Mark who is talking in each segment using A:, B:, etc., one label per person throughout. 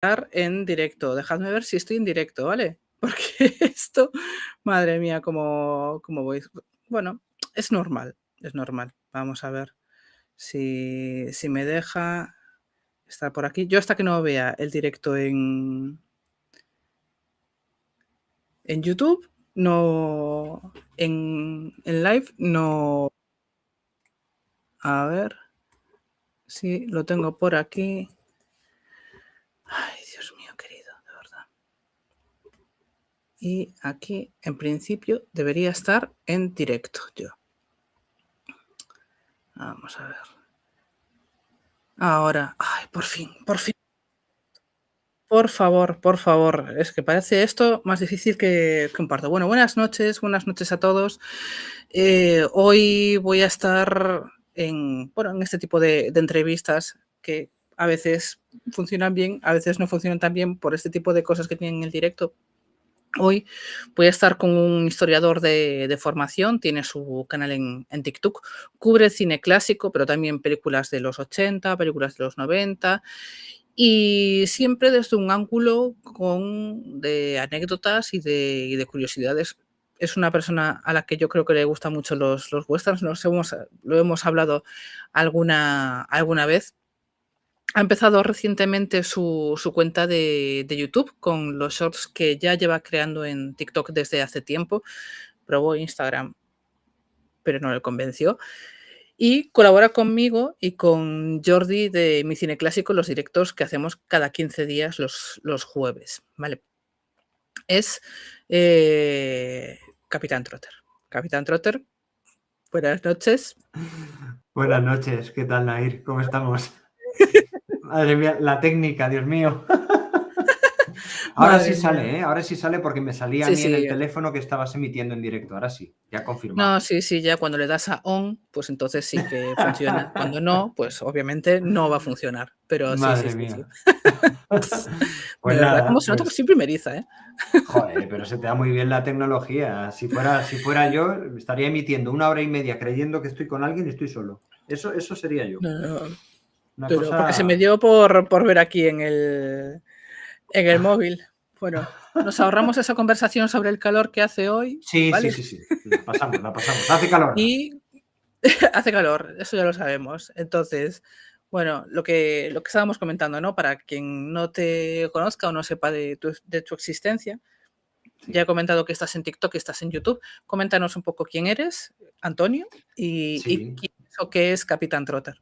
A: en directo. Dejadme ver si estoy en directo, ¿vale? Porque esto, madre mía, cómo voy. Bueno, es normal, es normal. Vamos a ver si me deja estar por aquí. Yo hasta que no vea el directo en YouTube, no, en live, no. A ver si lo tengo por aquí. Ay, Dios mío, querido, de verdad. Y aquí, en principio, debería estar en directo yo. Vamos a ver. Ahora, ay, por fin, por fin. Por favor. Es que parece esto más difícil que un parto. Bueno, buenas noches a todos. Hoy voy a estar en este tipo de entrevistas que a veces funcionan bien, a veces no funcionan tan bien por este tipo de cosas que tienen en el directo. Hoy voy a estar con un historiador de formación, tiene su canal en TikTok, cubre cine clásico, pero también películas de los 80, películas de los 90, y siempre desde un ángulo de anécdotas y de curiosidades. Es una persona a la que yo creo que le gustan mucho los westerns, lo hemos hablado alguna vez. Ha empezado recientemente su cuenta de YouTube con los shorts que ya lleva creando en TikTok desde hace tiempo. Probó Instagram, pero no le convenció. Y colabora conmigo y con Jordi de Mi Cine Clásico, los directos que hacemos cada 15 días los jueves. ¿Vale? Es Capitán Trotter. Capitán Trotter, buenas noches.
B: Buenas noches, ¿qué tal, Nair? ¿Cómo estamos? Madre mía, la técnica, Dios mío. Ahora sí
A: Madre mía.
B: sale, ¿eh? Ahora sí sale porque me salía a
A: Sí,
B: mí en
A: sí.
B: el teléfono que estabas emitiendo en directo. Ahora sí, ya confirmado.
A: No, sí, ya cuando le das a on, pues entonces sí que funciona. Cuando no, pues obviamente no va a funcionar. Pero sí, sí,
B: Madre
A: sí, sí.
B: mía.
A: De
B: Pues
A: verdad, cómo
B: nada,
A: se nota que soy
B: pues
A: primeriza, ¿eh?
B: joder, pero se te da muy bien la tecnología. Si fuera yo, estaría emitiendo 1 hora y media creyendo que estoy con alguien y estoy solo. Eso sería yo.
A: No, no,
B: Una
A: pero
B: cosa.
A: porque se me dio por ver aquí en el móvil. Bueno, nos ahorramos esa conversación sobre el calor que hace hoy,
B: Sí, sí,
A: ¿vale?
B: sí, sí. La pasamos, la pasamos. Hace calor.
A: Y hace calor, eso ya lo sabemos. Entonces, bueno, lo que estábamos comentando, ¿no? Para quien no te conozca o no sepa de tu existencia, ya he
B: Sí,
A: comentado que estás en TikTok, que estás en YouTube. Coméntanos un poco quién eres, Antonio, y
B: sí.
A: quién es o qué es Capitán Trotter.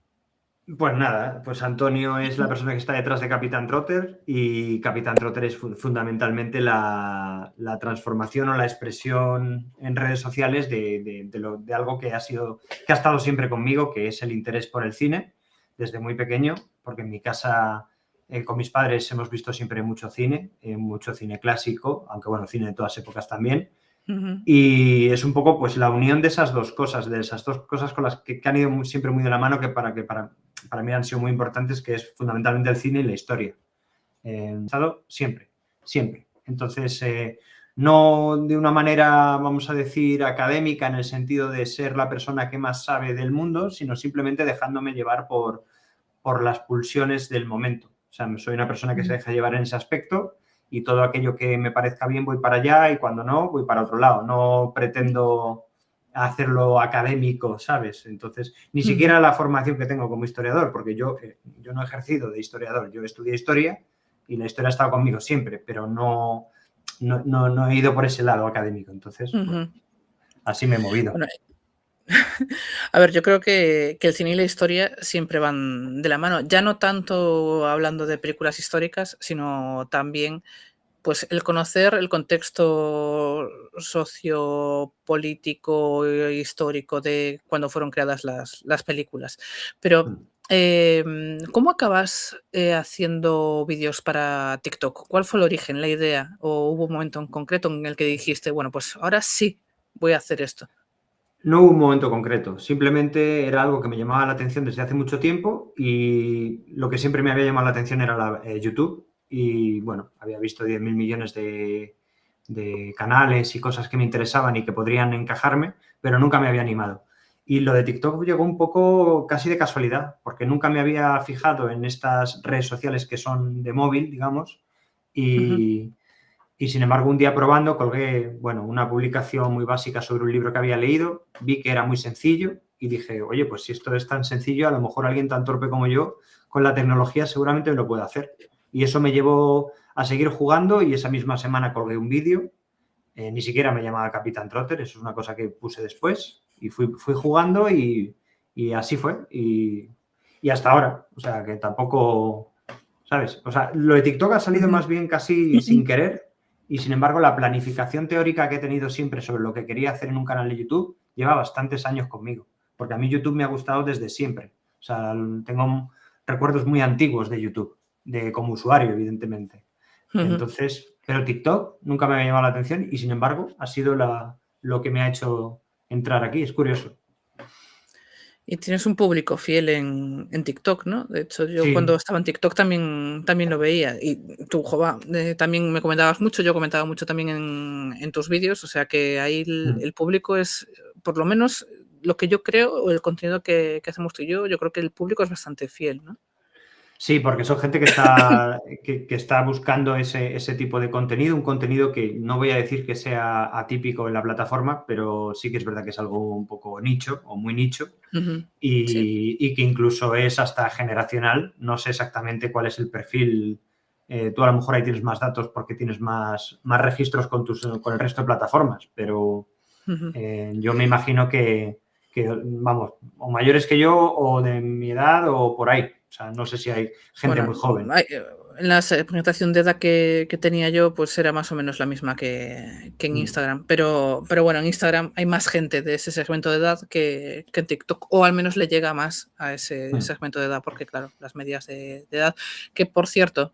B: Pues nada, pues Antonio es la persona que está detrás de Capitán Trotter y Capitán Trotter es fundamentalmente la transformación o la expresión en redes sociales de algo que ha estado siempre conmigo, que es el interés por el cine desde muy pequeño, porque en mi casa con mis padres hemos visto siempre mucho cine clásico, aunque bueno, cine de todas épocas también.
A: Ujú,
B: Y es un poco pues la unión de esas dos cosas con las que han ido siempre muy de la mano, que para mí han sido muy importantes, que es fundamentalmente el cine y la historia. Siempre, siempre. Entonces, no de una manera, vamos a decir, académica en el sentido de ser la persona que más sabe del mundo, sino simplemente dejándome llevar por las pulsiones del momento. O sea, soy una persona que se
A: ujú,
B: deja llevar en ese aspecto y todo aquello que me parezca bien voy para allá y cuando no, voy para otro lado. No pretendo hacerlo académico, ¿sabes? Entonces, ni
A: ujú.
B: siquiera la formación que tengo como historiador, porque yo no he ejercido de historiador, yo estudié historia y la historia ha estado conmigo siempre, pero no he ido por ese lado académico. Entonces, bueno,
A: Ujú.
B: así me he movido.
A: Bueno, a ver, yo creo que el cine y la historia siempre van de la mano. Ya no tanto hablando de películas históricas, sino también pues el conocer el contexto sociopolítico e histórico de cuando fueron creadas las películas. Pero, ¿cómo acabas haciendo vídeos para TikTok? ¿Cuál fue el origen, la idea? ¿O hubo un momento en concreto en el que dijiste, bueno, pues ahora sí voy a hacer esto?
B: No hubo un momento concreto, simplemente era algo que me llamaba la atención desde hace mucho tiempo y lo que siempre me había llamado la atención era YouTube y bueno, había visto 10.000 millones de canales y cosas que me interesaban y que podrían encajarme, pero nunca me había animado. Y lo de TikTok llegó un poco casi de casualidad, porque nunca me había fijado en estas redes sociales que son de móvil, digamos,
A: Ujú.
B: y sin embargo un día probando colgué, bueno, una publicación muy básica sobre un libro que había leído, vi que era muy sencillo y dije, oye, pues si esto es tan sencillo, a lo mejor alguien tan torpe como yo con la tecnología seguramente me lo puede hacer. Y eso me llevó a seguir jugando y esa misma semana colgué un vídeo. Ni siquiera me llamaba Capitán Trotter, eso es una cosa que puse después. Y fui jugando y así fue. Y hasta ahora. O sea, que tampoco, ¿sabes? O sea, lo de TikTok ha salido
A: Ujú.
B: más bien casi sin querer. Y sin embargo, la planificación teórica que he tenido siempre sobre lo que quería hacer en un canal de YouTube lleva bastantes años conmigo. Porque a mí YouTube me ha gustado desde siempre. O sea, tengo recuerdos muy antiguos de YouTube, como usuario, evidentemente.
A: Ujú.
B: Entonces, pero TikTok nunca me había llamado la atención y sin embargo ha sido lo que me ha hecho entrar aquí. Es curioso.
A: Y tienes un público fiel en TikTok, ¿no? De hecho, yo cuando
B: Sí.
A: estaba en TikTok también lo veía. Y tú, jova, también me comentabas mucho, yo comentaba mucho también en tus vídeos, o sea que ahí el público es, por lo menos lo que yo creo, o el contenido que hacemos tú y yo creo que el público es bastante fiel, ¿no?
B: Sí, porque son gente que está buscando ese tipo de contenido, un contenido que no voy a decir que sea atípico en la plataforma, pero sí que es verdad que es algo un poco nicho o muy nicho
A: Ujú. Sí.
B: y que incluso es hasta generacional. No sé exactamente cuál es el perfil. Tú a lo mejor ahí tienes más datos porque tienes más registros con el resto de plataformas, pero
A: Ujú.
B: yo me imagino vamos, o mayores que yo o de mi edad o por ahí. O sea, no sé si hay gente
A: Bueno,
B: muy joven.
A: hay, en la segmentación de edad que tenía yo, pues era más o menos la misma que en
B: Mm,
A: Instagram. Pero bueno, en Instagram hay más gente de ese segmento de edad que en TikTok, o al menos le llega más a ese
B: mm,
A: segmento de edad, porque claro, las medias de edad. Que por cierto,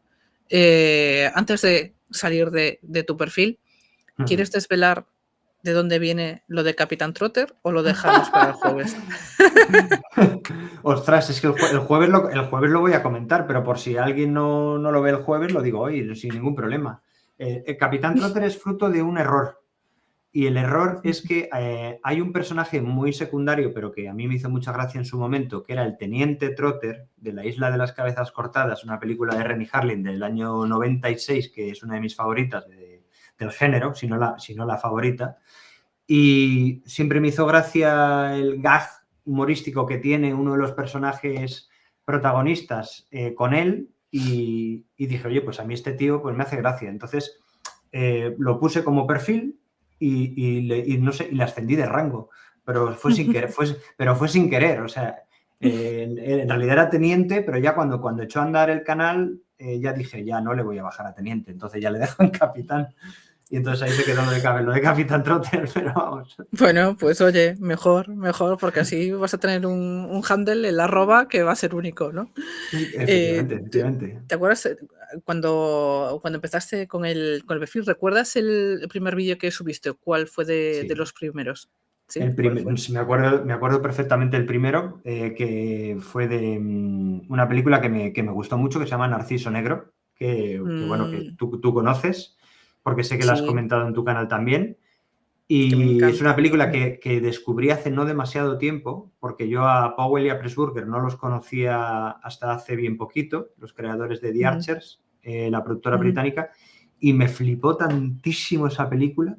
A: antes de salir de tu perfil,
B: mm.
A: ¿quieres desvelar de dónde viene lo de Capitán Trotter o lo dejamos para el jueves?
B: Ostras, es que el jueves lo voy a comentar, pero por si alguien no lo ve el jueves, lo digo hoy, sin ningún problema. El Capitán Trotter es fruto de un error. Y el error es que hay un personaje muy secundario, pero que a mí me hizo mucha gracia en su momento, que era el Teniente Trotter de La Isla de las Cabezas Cortadas, una película de Renny Harlin del año 96, que es una de mis favoritas del género, si no la favorita. Y siempre me hizo gracia el gag humorístico que tiene uno de los personajes protagonistas con él y dije, oye, pues a mí este tío pues me hace gracia. Entonces lo puse como perfil y no sé, y le ascendí de rango, pero fue sin querer, fue sin querer, o sea, en realidad era teniente, pero ya cuando echó a andar el canal, ya dije, ya no le voy a bajar a teniente, entonces ya le dejo en capitán. Y entonces ahí se quedó lo de Capitán Trotter, pero vamos.
A: Bueno, pues oye, mejor, porque así vas a tener un handle, el arroba, que va a ser único, ¿no?
B: Efectivamente,
A: ¿Te
B: efectivamente.
A: te acuerdas, cuando empezaste con el perfil, recuerdas el primer vídeo que subiste? ¿Cuál fue de
B: Sí.
A: los primeros? ¿Sí? ¿Cuál fue?
B: Sí, me acuerdo perfectamente el primero, que fue de una película que me gustó mucho, que se llama Narciso Negro, que bueno, que
A: Mm,
B: tú conoces, porque sé que la has
A: sí,
B: comentado en tu canal también.
A: que me
B: Y es una
A: encanta.
B: película que descubrí hace no demasiado tiempo, porque yo a Powell y a Pressburger no los conocía hasta hace bien poquito, los creadores de The
A: Ujú,
B: Archers, la productora
A: ujú.
B: británica, y me flipó tantísimo esa película.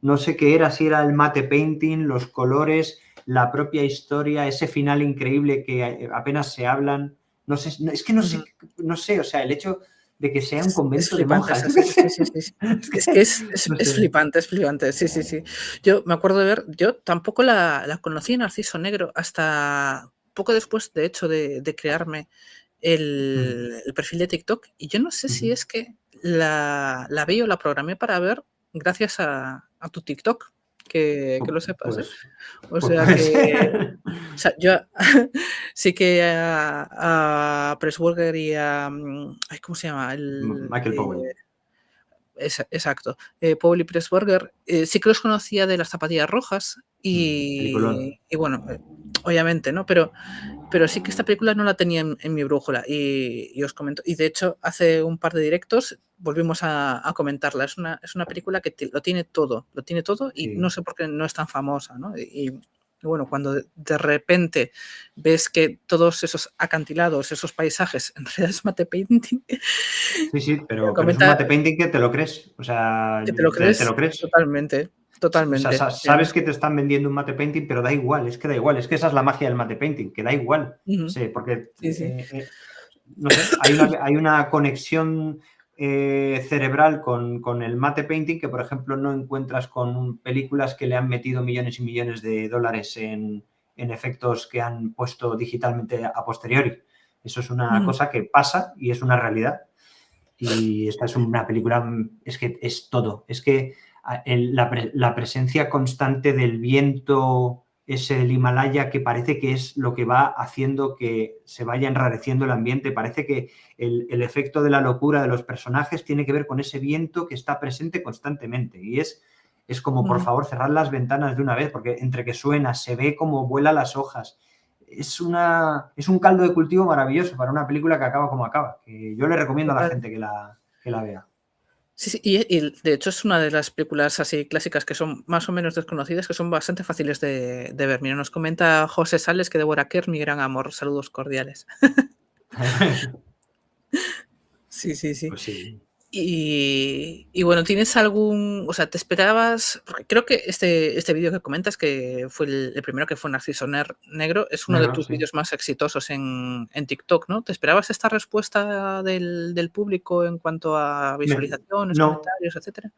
B: No sé qué era, si era el mate painting, los colores, la propia historia, ese final increíble que apenas se hablan. No sé, es que
A: Ujú.
B: no sé, o sea, el hecho de que sea un
A: Es
B: convento de
A: flipante
B: monjas,
A: esa
B: yo qué
A: serie, sí,
B: sé.
A: sí, sí, sí.
B: Es
A: Es que
B: que,
A: es
B: no
A: es
B: sé.
A: flipante, sí, sí, sí. Yo me acuerdo de ver, yo tampoco la conocí, Narciso Negro, hasta poco después, de hecho, de crearme
B: Mm,
A: el perfil de TikTok, y yo no sé si
B: ujú.
A: es que la vi o la programé para ver gracias a tu TikTok, que lo sepas, ¿eh?
B: Pues,
A: O
B: pues
A: sea
B: puede
A: que,
B: ser.
A: o sea, yo sí que a Pressburger y ay, ¿cómo se llama?
B: Michael Powell.
A: Exacto. Paul y Pressburger, sí que los conocía de las zapatillas rojas
B: Peliculón.
A: y bueno, obviamente, ¿no? Pero sí que esta película no la tenía en mi brújula y os comento. Y de hecho, hace un par de directos volvimos a comentarla. Es una película que lo tiene todo y no
B: Sí.
A: sé por qué no es tan famosa, ¿no? Y bueno, cuando de repente ves que todos esos acantilados, esos paisajes, en realidad es mate painting,
B: Sí, sí, pero es un
A: comenta
B: mate painting que te lo crees. O sea,
A: que te lo
B: te
A: crees
B: lo crees.
A: totalmente,
B: O sea,
A: totalmente. Y
B: sabes
A: además
B: que te están vendiendo un mate painting, pero da igual, es que da igual. Es que esa es la magia del mate painting, que da igual.
A: ujú,
B: Sí, porque,
A: sí, sí.
B: no sé, hay una conexión cerebral con el mate painting que, por ejemplo, no encuentras con películas que le han metido millones y millones de dólares en efectos que han puesto digitalmente a posteriori. Eso es una
A: Ujú,
B: cosa que pasa y es una realidad. Y esta es una película, es que es todo. Es que la presencia constante del viento, ese del Himalaya, que parece que es lo que va haciendo que se vaya enrareciendo el ambiente. Parece que el efecto de la locura de los personajes tiene que ver con ese viento que está presente constantemente. Y es como, por
A: ujú.
B: favor, cerrar las ventanas de una vez, porque entre que suena, se ve como vuela las hojas, es un caldo de cultivo maravilloso para una película que acaba como acaba. Que yo le recomiendo a la
A: Total.
B: gente que la vea.
A: Sí, sí, y de hecho es una de las películas así clásicas que son más o menos desconocidas, que son bastante fáciles de ver. Mira, nos comenta José Sales que Deborah Kerr, mi gran amor, saludos cordiales. Sí, sí, sí.
B: Pues sí.
A: Y bueno, ¿tienes algún, o sea, te esperabas? Porque creo que este vídeo que comentas, que fue el primero que fue Narciso Negro, es uno de
B: Negro,
A: tus
B: sí.
A: vídeos más exitosos en TikTok, ¿no? ¿Te esperabas esta respuesta del público en cuanto a visualizaciones,
B: No,
A: comentarios, etcétera?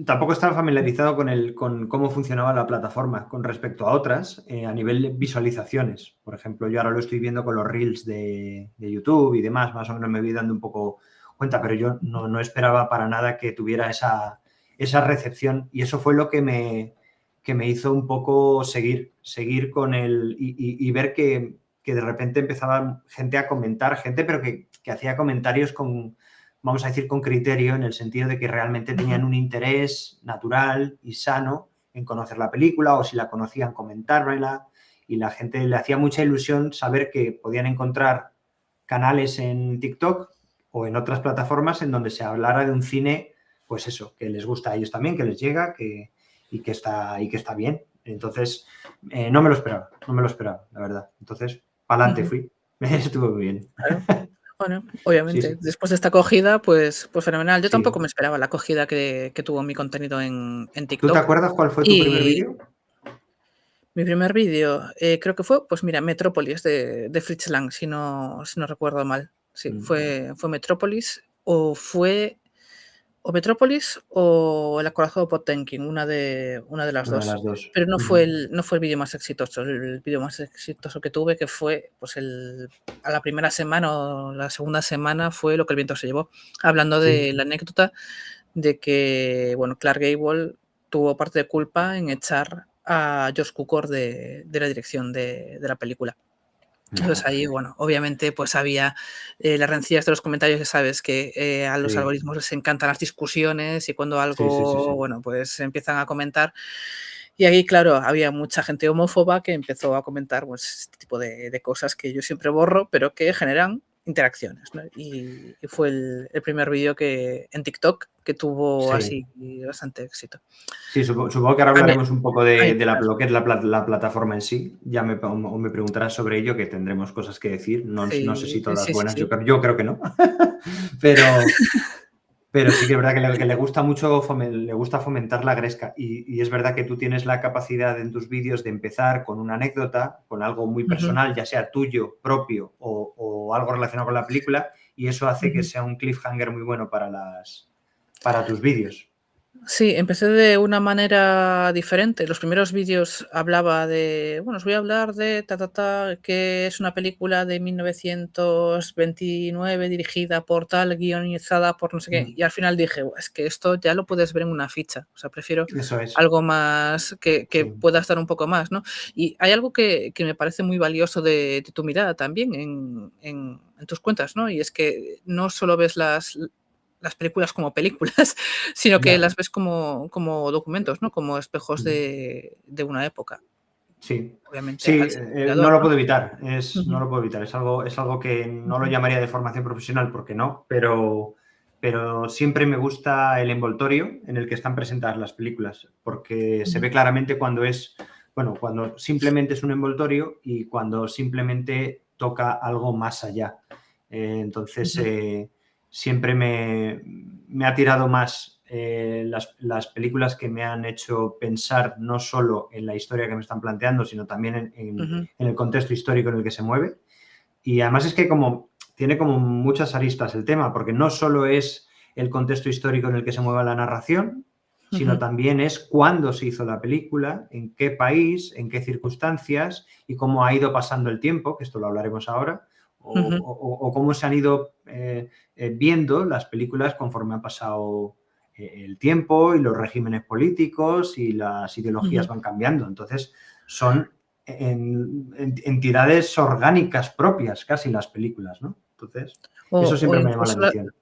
B: tampoco estaba familiarizado con cómo funcionaba la plataforma con respecto a otras a nivel de visualizaciones. Por ejemplo, yo ahora lo estoy viendo con los reels de YouTube y demás, más o menos me voy dando un poco cuenta, pero yo no esperaba para nada que tuviera esa recepción y eso fue lo que me hizo un poco seguir con el y ver que de repente empezaba gente a comentar, gente, pero que hacía comentarios con, vamos a decir, con criterio, en el sentido de que realmente
A: Ujú,
B: tenían un interés natural y sano en conocer la película o si la conocían, comentármela. Y la gente le hacía mucha ilusión saber que podían encontrar canales en TikTok o en otras plataformas en donde se hablara de un cine, pues eso, que les gusta a ellos también, que les llega y que está bien. Entonces, no me lo esperaba, no me lo esperaba, la verdad. Entonces, para adelante
A: ujú,
B: fui. Estuvo muy bien.
A: claro. Bueno,
B: Sí,
A: obviamente,
B: sí.
A: después de esta acogida, pues fenomenal. Yo tampoco
B: Sí.
A: me esperaba la acogida que tuvo mi contenido en
B: ¿Tú te
A: TikTok.
B: acuerdas cuál fue tu primer
A: Y
B: vídeo?
A: mi primer vídeo, creo que fue, pues mira, Metrópolis de Fritz Lang, si no recuerdo mal. Sí,
B: Mm,
A: fue Metrópolis o Metrópolis o El acorazado Potemkin, una de las
B: una de
A: 2.
B: las dos.
A: Pero no fue
B: Ujú.
A: el vídeo más exitoso. El vídeo más exitoso que tuve, que fue, pues, a la primera semana o la segunda semana, fue Lo que el viento se llevó, hablando
B: Sí.
A: de la anécdota de que, bueno, Clark Gable tuvo parte de culpa en echar a George Cukor de la dirección de la película. Entonces
B: Ajá.
A: ahí, bueno, obviamente, pues había las rencillas de los comentarios, ya sabes que a los
B: Sí.
A: algoritmos les encantan las discusiones y cuando
B: Sí, sí, sí,
A: algo,
B: sí.
A: bueno, pues se empiezan a comentar. Y ahí, claro, había mucha gente homófoba que empezó a comentar pues, este tipo de cosas que yo siempre borro, pero que generan interacciones, ¿no? Y fue el primer vídeo que en TikTok que tuvo así
B: Sí.
A: bastante éxito.
B: Sí, supongo que ahora
A: A mí
B: hablaremos un poco
A: a mí
B: de
A: me
B: lo que es la plataforma en sí. Ya o me preguntarás sobre ello, que tendremos cosas que decir. No sé
A: sí,
B: si todas
A: sí, sí,
B: buenas,
A: sí.
B: yo creo que no. Pero, Pero sí que es verdad que le gusta mucho, le gusta fomentar la gresca y es verdad que tú tienes la capacidad en tus vídeos de empezar con una anécdota, con algo muy
A: Ujú,
B: personal, ya sea tuyo, propio o algo relacionado con la película y eso hace que
A: ujú.
B: sea un cliffhanger muy bueno para tus vídeos.
A: Sí, empecé de una manera diferente. Los primeros vídeos hablaba de, bueno, os voy a hablar de que es una película de 1929 dirigida por tal, guionizada por no sé qué.
B: Mm,
A: Y al final dije: "Buah, es que esto ya lo puedes ver en una ficha". O sea, prefiero
B: eso es,
A: algo más que
B: sí.
A: pueda estar un poco más, ¿no? Y hay algo que me parece muy valioso de tu mirada también en tus cuentas, ¿no? Y es que no solo ves las películas como películas, sino que
B: Ya.
A: las ves como documentos, ¿no? Como espejos
B: Mm.
A: de una época.
B: Sí,
A: Obviamente,
B: sí,
A: al ser
B: no
A: inspirador,
B: lo
A: ¿no?
B: puedo evitar, no
A: Ujú,
B: lo puedo evitar, es algo que no lo
A: ujú,
B: llamaría de formación profesional porque no, pero siempre me gusta el envoltorio en el que están presentadas las películas, porque se
A: ujú,
B: ve claramente cuando es bueno, cuando simplemente es un envoltorio y cuando simplemente toca algo más allá. Entonces, siempre me ha tirado más las películas que me han hecho pensar no solo en la historia que me están planteando, sino también en el contexto histórico en el que se mueve. Y además es que tiene como muchas aristas el tema, porque no solo es el contexto histórico en el que se mueve la narración, sino también es cuándo se hizo la película, en qué país, en qué circunstancias y cómo ha ido pasando el tiempo, que esto lo hablaremos ahora, o cómo se han ido viendo las películas conforme ha pasado el tiempo y los regímenes políticos y las ideologías van cambiando. Entonces, son entidades orgánicas propias casi las películas, ¿no? Entonces, eso siempre me llama la atención.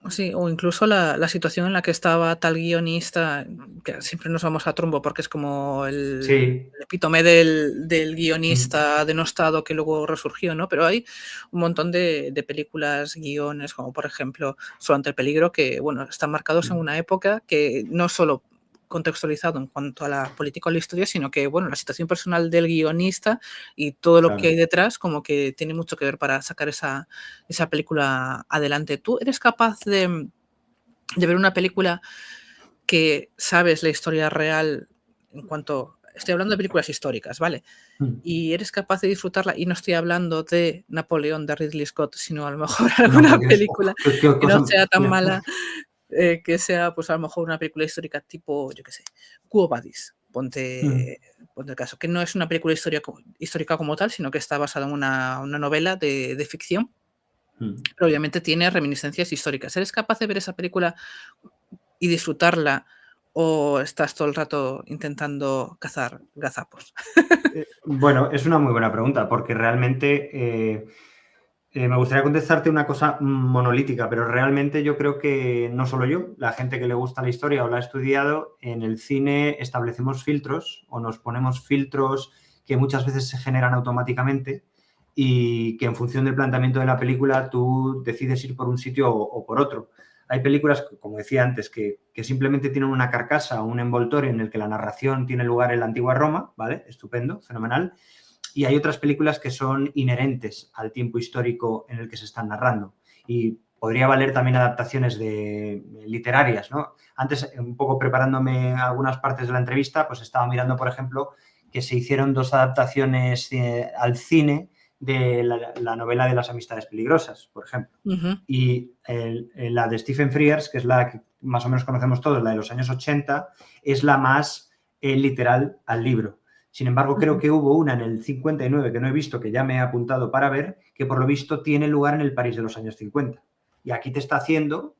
A: Sí, o incluso la situación en la que estaba tal guionista, que siempre nos vamos a Trumbo porque es como el epítome del guionista denostado que luego resurgió, ¿no? Pero hay un montón de películas, guiones, como por ejemplo Solo ante el peligro, que, bueno, están marcados en una época que no solo contextualizado en cuanto a la política o la historia, sino que, bueno, la situación personal del guionista y todo lo que hay detrás como que tiene mucho que ver para sacar esa película adelante. ¿Tú eres capaz de ver una película que sabes la historia real en cuanto... Estoy hablando de películas históricas, ¿vale? Y eres capaz de disfrutarla, y no estoy hablando de Napoleón de Ridley Scott, sino a lo mejor alguna película que no sea tan mala, que sea, pues a lo mejor una película histórica tipo, yo qué sé, Quo Vadis, ponte el caso, que no es una película histórica como tal, sino que está basada en una novela de ficción, pero obviamente tiene reminiscencias históricas. ¿Eres capaz de ver esa película y disfrutarla, o estás todo el rato intentando cazar gazapos?
B: Bueno, es una muy buena pregunta, porque realmente me gustaría contestarte una cosa monolítica, pero realmente yo creo que no solo yo, la gente que le gusta la historia o la ha estudiado, en el cine establecemos filtros o nos ponemos filtros que muchas veces se generan automáticamente y que en función del planteamiento de la película tú decides ir por un sitio o por otro. Hay películas, como decía antes, que simplemente tienen una carcasa o un envoltorio en el que la narración tiene lugar en la antigua Roma, ¿vale? Estupendo, fenomenal. Y hay otras películas que son inherentes al tiempo histórico en el que se están narrando. Y podría valer también adaptaciones literarias, ¿no? Antes, un poco preparándome algunas partes de la entrevista, pues estaba mirando, por ejemplo, que se hicieron 2 adaptaciones al cine de la novela de las amistades peligrosas, por ejemplo. Y la de Stephen Frears, que es la que más o menos conocemos todos, la de los años 80, es la más literal al libro. Sin embargo, creo que hubo una en el 59 que no he visto, que ya me he apuntado para ver, que por lo visto tiene lugar en el París de los años 50. Y aquí te está haciendo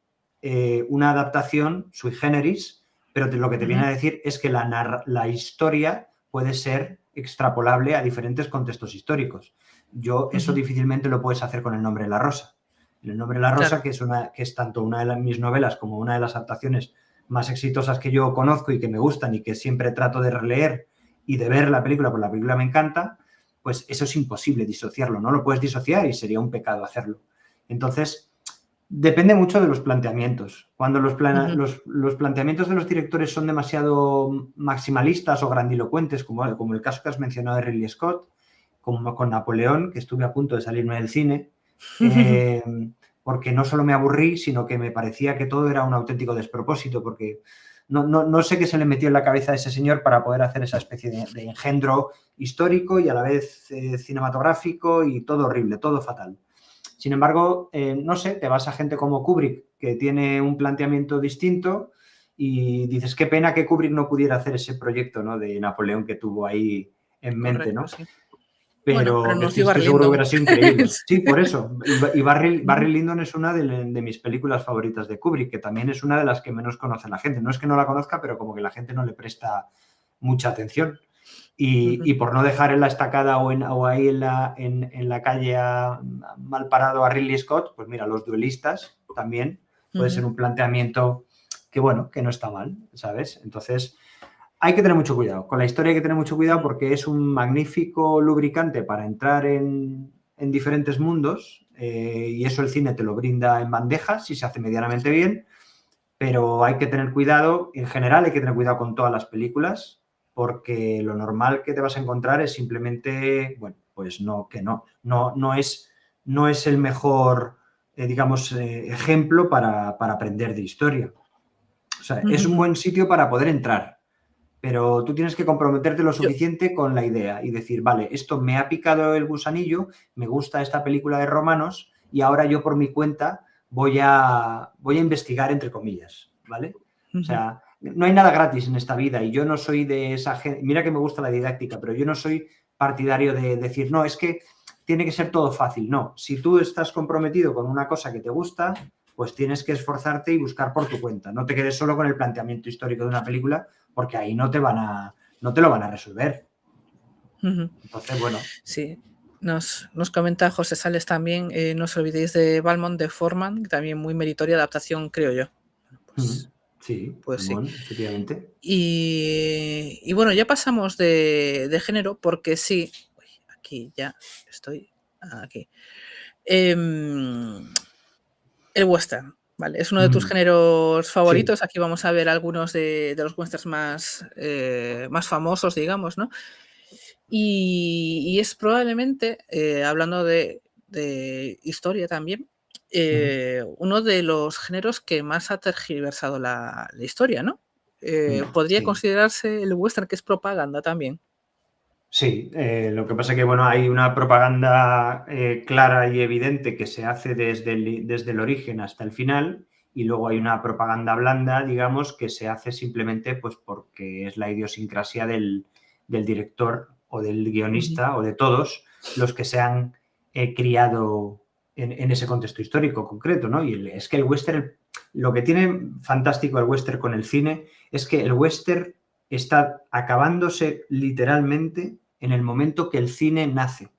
B: una adaptación sui generis, pero lo que te viene a decir es que la historia puede ser extrapolable a diferentes contextos históricos. Yo eso difícilmente lo puedes hacer con El nombre de la rosa. El nombre de la rosa, claro, que es tanto una de mis novelas como una de las adaptaciones más exitosas que yo conozco y que me gustan y que siempre trato de releer y de ver la película, porque la película me encanta, pues eso es imposible disociarlo, no lo puedes disociar y sería un pecado hacerlo. Entonces, depende mucho de los planteamientos. Cuando los planteamientos de los directores son demasiado maximalistas o grandilocuentes, como el caso que has mencionado de Ridley Scott, como con Napoleón, que estuve a punto de salirme del cine, porque no solo me aburrí, sino que me parecía que todo era un auténtico despropósito, porque no sé qué se le metió en la cabeza a ese señor para poder hacer esa especie de engendro histórico y a la vez cinematográfico, y todo horrible, todo fatal. Sin embargo, no sé, te vas a gente como Kubrick, que tiene un planteamiento distinto, y dices, qué pena que Kubrick no pudiera hacer ese proyecto, ¿no?, de Napoleón que tuvo ahí en mente, ¿no?
A: Sí.
B: Pero
A: bueno,
B: estoy seguro que hubiera sido increíble. Sí, por eso. Y Barry Lyndon es una de mis películas favoritas de Kubrick, que también es una de las que menos conoce la gente. No es que no la conozca, pero como que la gente no le presta mucha atención. Y por no dejar en la estacada o ahí en la calle mal parado a Ridley Scott, pues mira, Los duelistas también puede ser un planteamiento que, bueno, que no está mal, ¿sabes? Entonces, hay que tener mucho cuidado. Con la historia hay que tener mucho cuidado porque es un magnífico lubricante para entrar en diferentes mundos, y eso el cine te lo brinda en bandeja si se hace medianamente bien, pero hay que tener cuidado, en general hay que tener cuidado con todas las películas, porque lo normal que te vas a encontrar es simplemente, bueno, pues no es el mejor, digamos, ejemplo para aprender de historia. O sea, es un buen sitio para poder entrar, pero tú tienes que comprometerte lo
A: Yo,
B: suficiente con la idea y decir, vale, esto me ha picado el gusanillo, me gusta esta película de romanos y ahora yo por mi cuenta voy a investigar, entre comillas, ¿vale? O sea, no hay nada gratis en esta vida y yo no soy de esa gente, mira que me gusta la didáctica, pero yo no soy partidario de decir, no, es que tiene que ser todo fácil. No, si tú estás comprometido con una cosa que te gusta, pues tienes que esforzarte y buscar por tu cuenta. No te quedes solo con el planteamiento histórico de una película, porque ahí no te lo van a resolver. Entonces, bueno.
A: Sí. Nos comenta José Sales también, no os olvidéis de Valmont de Forman, también muy meritoria adaptación, creo yo.
B: Sí,
A: Pues sí.
B: efectivamente.
A: Y bueno, ya pasamos de género, porque sí, aquí ya estoy, aquí. El western, ¿vale? Es uno de tus géneros favoritos.
B: Sí.
A: Aquí vamos a ver algunos de los westerns más famosos, digamos, ¿no? Y es probablemente, hablando de historia también, uno de los géneros que más ha tergiversado la historia, ¿no? ¿Podría
B: Sí.
A: considerarse el western que es propaganda también?
B: Sí, lo que pasa es que bueno, hay una propaganda clara y evidente que se hace desde el origen hasta el final, y luego hay una propaganda blanda, digamos, que se hace simplemente pues porque es la idiosincrasia del director o del guionista o de todos los que se han criado en ese contexto histórico concreto, ¿no? Y es que el western, lo que tiene fantástico el western con el cine es que el western está acabándose literalmente en el momento que el cine nace.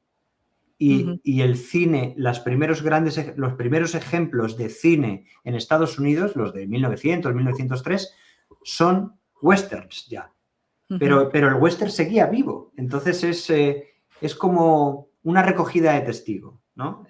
B: Y el cine, los primeros ejemplos de cine en Estados Unidos, los de 1900, 1903, son westerns ya. Pero el western seguía vivo. Entonces es como una recogida de testigo, ¿no?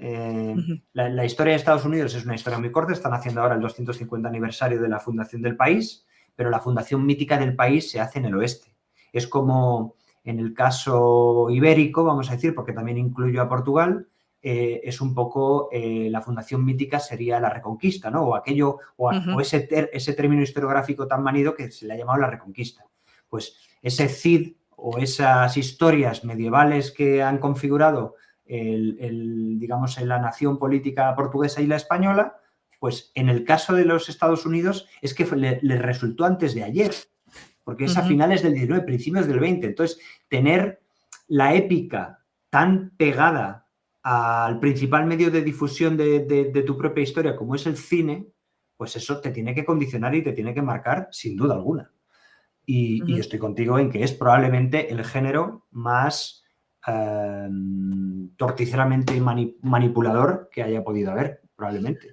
B: La historia de Estados Unidos es una historia muy corta. Están haciendo ahora el 250 aniversario de la fundación del país, pero la fundación mítica del país se hace en el oeste. Es como en el caso ibérico, vamos a decir, porque también incluyo a Portugal, es un poco la fundación mítica sería la Reconquista, ¿no? O aquello, o ese término historiográfico tan manido que se le ha llamado la Reconquista. Pues ese Cid o esas historias medievales que han configurado digamos, la nación política portuguesa y la española, pues en el caso de los Estados Unidos es que le resultó antes de ayer, porque es a finales del 19, principios del 20. Entonces, tener la épica tan pegada al principal medio de difusión de tu propia historia como es el cine, pues eso te tiene que condicionar y te tiene que marcar sin duda alguna. Y estoy contigo en que es probablemente el género más torticeramente manipulador que haya podido haber, probablemente.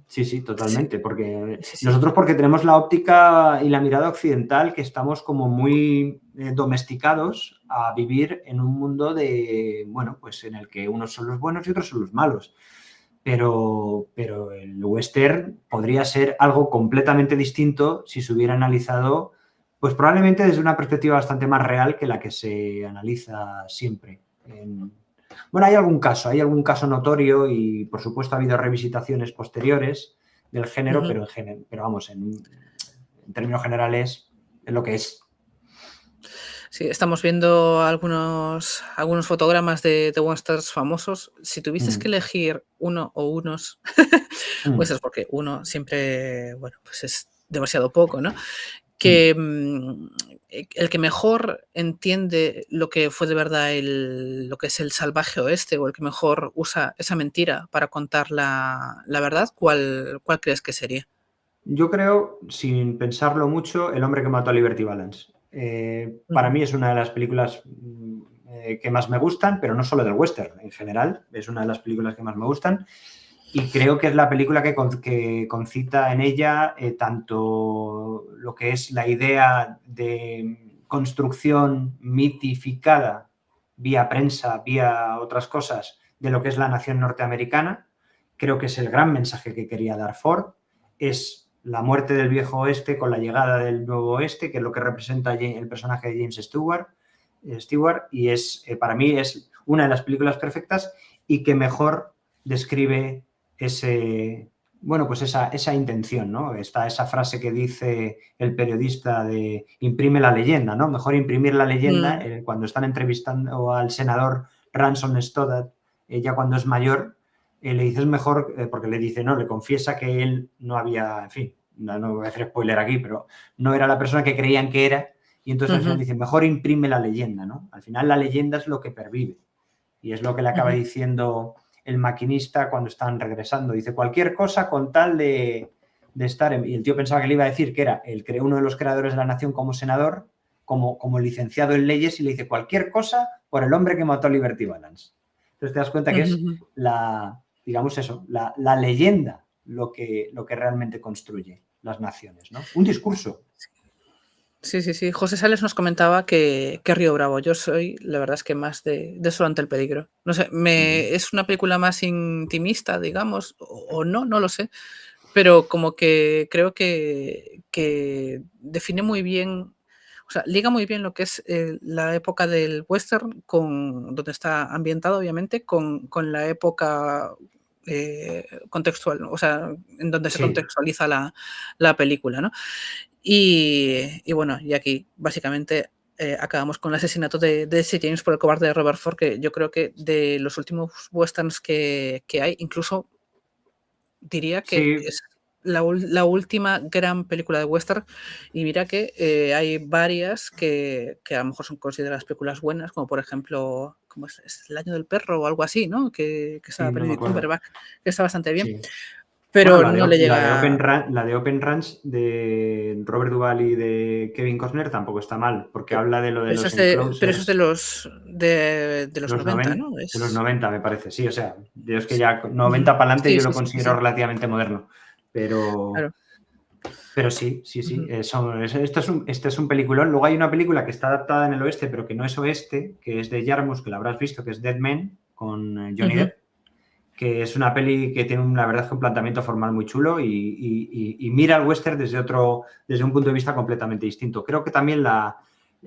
B: Sí, totalmente, porque nosotros porque tenemos la óptica y la mirada occidental, que estamos como muy domesticados a vivir en un mundo bueno, pues en el que unos son los buenos y otros son los malos. Pero el western podría ser algo completamente distinto si se hubiera analizado, pues probablemente desde una perspectiva bastante más real que la que se analiza siempre. Bueno, hay algún caso notorio y por supuesto ha habido revisitaciones posteriores del género, pero vamos, en términos generales es lo que es.
A: Sí, estamos viendo algunos fotogramas de westerns famosos. Si tuvieses que elegir uno o unos, pues es porque uno siempre, bueno, pues es demasiado poco, ¿no? Que el que mejor entiende lo que fue de verdad lo que es el salvaje oeste, o el que mejor usa esa mentira para contar la verdad, ¿cuál crees que sería?
B: Yo creo, sin pensarlo mucho, El hombre que mató a Liberty Balance. Para mí es una de las películas que más me gustan, pero no solo del western, en general. Es una de las películas que más me gustan. Y creo que es la película que concita en ella tanto lo que es la idea de construcción mitificada vía prensa, vía otras cosas, de lo que es la nación norteamericana. Creo que es el gran mensaje que quería dar Ford. Es la muerte del viejo oeste con la llegada del nuevo oeste, que es lo que representa el personaje de James Stewart, y para mí es una de las películas perfectas y que mejor describe pues esa intención, ¿no? Está esa frase que dice el periodista de imprime la leyenda, ¿no? Mejor imprimir la leyenda cuando están entrevistando al senador Ransom Stoddard, ella cuando es mayor, le dices mejor, porque le dice, no, le confiesa que él no había, en fin, no voy a hacer spoiler aquí, pero no era la persona que creían que era, y entonces al final dice, mejor imprime la leyenda, ¿no? Al final la leyenda es lo que pervive, y es lo que le acaba diciendo el maquinista cuando están regresando. Dice, cualquier cosa con tal de estar... Y el tío pensaba que le iba a decir que era uno de los creadores de la nación como senador, como licenciado en leyes, y le dice, cualquier cosa por el hombre que mató a Liberty Balance. Entonces te das cuenta que es digamos eso, la leyenda lo que realmente construye las naciones, ¿no? Un discurso.
A: Sí. José Sales nos comentaba que Río Bravo. Yo soy, la verdad es que más de Solo ante el peligro. No sé, es una película más intimista, digamos, o no lo sé. Pero como que creo que define muy bien, o sea, liga muy bien lo que es la época del western, donde está ambientado, obviamente, con la época contextual, o sea, en donde se contextualiza la película, ¿no? Y bueno, y aquí básicamente acabamos con el asesinato de Jesse James por el cobarde de Robert Ford, que yo creo que de los últimos westerns que hay, incluso diría que es la última gran película de western, y mira que hay varias que a lo mejor son consideradas películas buenas, como por ejemplo, ¿cómo es? El año del perro o algo así, ¿no? Que estaba Benedict Cumberbatch, que está bastante bien.
B: Sí.
A: Pero
B: bueno,
A: no le llega...
B: La de Open Ranch de Robert Duvall y de Kevin Costner tampoco está mal, porque habla de lo de los enclosures.
A: Pero eso es de los 90, ¿no?
B: De los 90, me parece, sí. O sea, es que ya 90 para adelante yo lo considero relativamente moderno. Pero,
A: claro.
B: Pero sí. Este es un peliculón. Luego hay una película que está adaptada en el oeste, pero que no es oeste, que es de Jarmusch, que la habrás visto, que es Dead Men, con Johnny Depp, que es una peli que tiene, la verdad, un planteamiento formal muy chulo y mira al western desde un punto de vista completamente distinto. Creo que también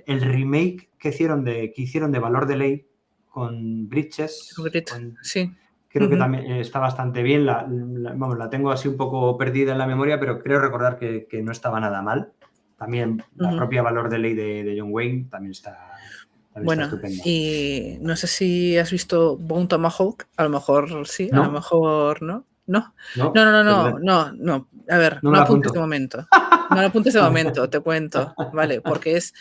B: el remake que hicieron de Valor de Ley con Bridges, creo que también está bastante bien. La tengo así un poco perdida en la memoria, pero creo recordar que no estaba nada mal. También la propia Valor de Ley de John Wayne también está...
A: Bueno, y no sé si has visto Bone Tomahawk, a lo mejor sí, a lo mejor no. No. A ver, no apuntes de momento. No lo apuntes de momento, te cuento, ¿vale? Porque es,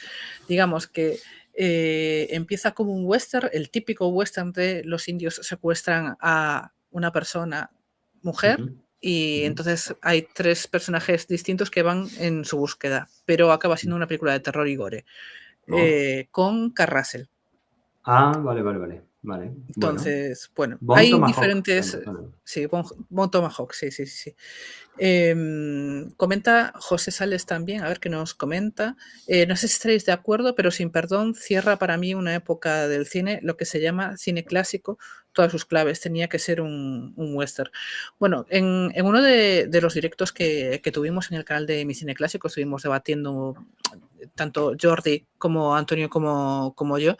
A: digamos que empieza como un western, el típico western de los indios secuestran a una persona, mujer, y entonces hay 3 personajes distintos que van en su búsqueda, pero acaba siendo una película de terror y gore. Con Carrasel.
B: Vale.
A: Entonces, bueno, hay diferentes... Sí, Bone Tomahawk, sí. Comenta José Sales también, a ver qué nos comenta. No sé si estaréis de acuerdo, pero Sin Perdón cierra para mí una época del cine, lo que se llama cine clásico, todas sus claves, tenía que ser un western. Bueno, en uno de los directos que tuvimos en el canal de Mi Cine Clásico, estuvimos debatiendo tanto Jordi como Antonio como yo,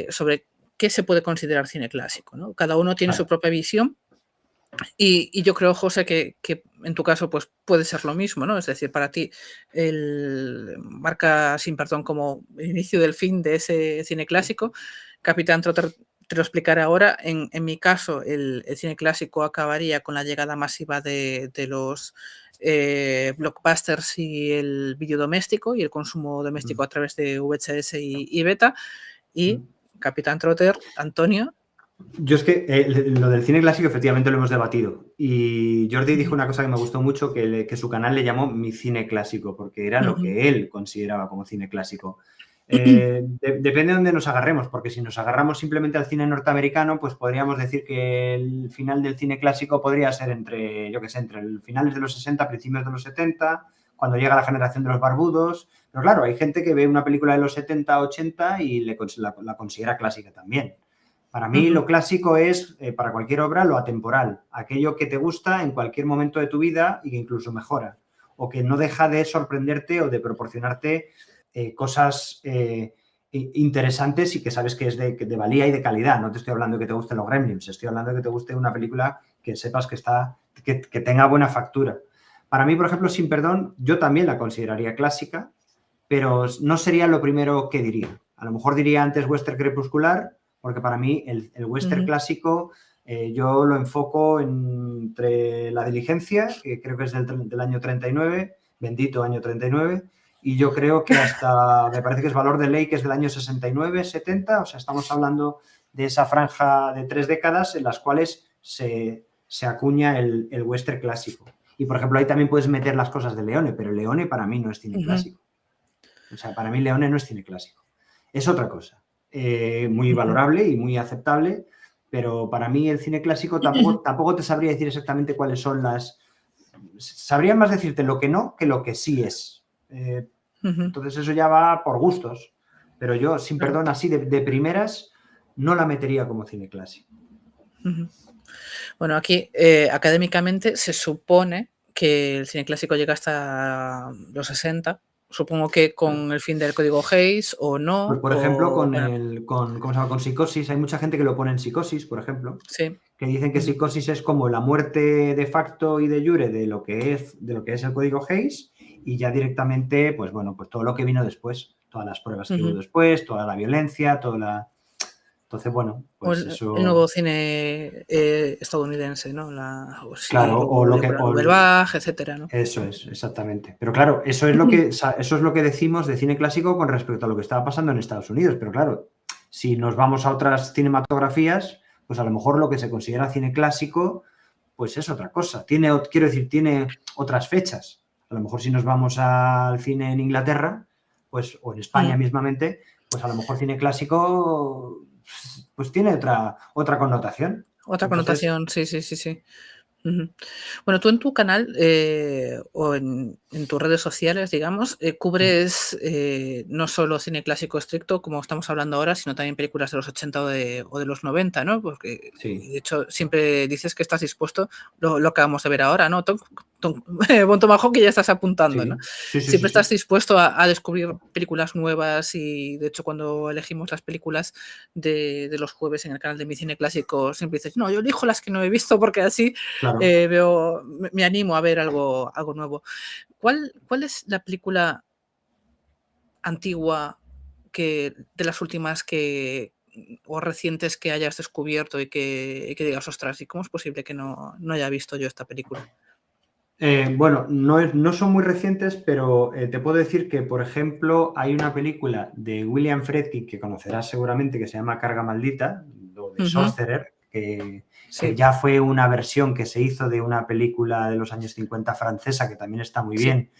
A: sobre qué se puede considerar cine clásico, ¿no? Cada uno tiene su propia visión. Y yo creo, José, que en tu caso pues puede ser lo mismo, ¿no? Es decir, para ti marca Sin Perdón como el inicio del fin de ese cine clásico. Capitán Trotter te lo explicaré ahora. En mi caso, el cine clásico acabaría con la llegada masiva de los blockbusters y el vídeo doméstico y el consumo doméstico a través de VHS y beta. Y Capitán Trotter, Antonio.
B: Yo es que lo del cine clásico efectivamente lo hemos debatido y Jordi dijo una cosa que me gustó mucho, que su canal le llamó Mi Cine Clásico, porque era lo que él consideraba como cine clásico. Depende de dónde nos agarremos, porque si nos agarramos simplemente al cine norteamericano, pues podríamos decir que el final del cine clásico podría ser entre el finales de los 60, principios de los 70, cuando llega la generación de los barbudos. Pero claro, hay gente que ve una película de los 70, 80 y la considera clásica también. Para mí lo clásico es, para cualquier obra, lo atemporal, aquello que te gusta en cualquier momento de tu vida y que incluso mejora, o que no deja de sorprenderte o de proporcionarte cosas interesantes y que sabes que es de valía y de calidad. No te estoy hablando de que te gusten los Gremlins, estoy hablando de que te guste una película que sepas que tenga buena factura. Para mí, por ejemplo, Sin Perdón, yo también la consideraría clásica, pero no sería lo primero que diría. A lo mejor diría antes western crepuscular, porque para mí el western clásico yo lo enfoco entre La Diligencia, que creo que es del año 39, bendito año 39, y yo creo que hasta, me parece que es Valor de Ley, que es del año 69, 70, o sea, estamos hablando de esa franja de 3 décadas en las cuales se acuña el western clásico. Y, por ejemplo, ahí también puedes meter las cosas de Leone, pero Leone para mí no es cine clásico. O sea, para mí Leone no es cine clásico. Es otra cosa. Muy valorable y muy aceptable, pero para mí el cine clásico tampoco te sabría decir exactamente cuáles son las... Sabría más decirte lo que no que lo que sí es. Entonces eso ya va por gustos, pero yo, Sin Perdón, así de primeras, no la metería como cine clásico.
A: Bueno, aquí académicamente se supone que el cine clásico llega hasta los 60. Supongo que con el fin del código Hays o no.
B: Pues por ejemplo, ¿cómo se llama? Con Psicosis, hay mucha gente que lo pone en Psicosis, por ejemplo, que dicen que Psicosis es como la muerte de facto y de jure de lo que es el código Hays, y ya directamente, pues bueno, pues todo lo que vino después, todas las pruebas que hubo después, toda la violencia, toda la... Entonces, bueno, pues eso...
A: El nuevo cine estadounidense, ¿no?
B: Claro, o lo que...
A: Bach, etcétera, ¿no?
B: Eso es, exactamente. Pero claro, eso es lo que decimos de cine clásico con respecto a lo que estaba pasando en Estados Unidos. Pero claro, si nos vamos a otras cinematografías, pues a lo mejor lo que se considera cine clásico, pues es otra cosa. Tiene otras fechas. A lo mejor si nos vamos al cine en Inglaterra, pues, o en España mismamente, pues a lo mejor cine clásico pues tiene otra connotación.
A: Otra connotación, sí. Bueno, tú en tu canal o en tus redes sociales, digamos, cubres no solo cine clásico estricto, como estamos hablando ahora, sino también películas de los 80 o de los 90, ¿no? Porque, de hecho, siempre dices que estás dispuesto, lo acabamos de ver ahora, ¿no? Bon Tomahawk, que ya estás apuntando, ¿no? Siempre estás dispuesto a descubrir películas nuevas y, de hecho, cuando elegimos las películas de los jueves en el canal de Mi Cine Clásico, siempre dices, no, yo elijo las que no he visto porque así me animo a ver algo nuevo. ¿Cuál es la película antigua de las últimas o recientes que hayas descubierto y que digas, ostras, ¿y cómo es posible que no haya visto yo esta película?
B: Bueno, no son muy recientes, pero te puedo decir que, por ejemplo, hay una película de William Friedkin que conocerás seguramente, que se llama Carga Maldita, o de Sorcerer, que ya fue una versión que se hizo de una película de los años 50 francesa, que también está muy bien,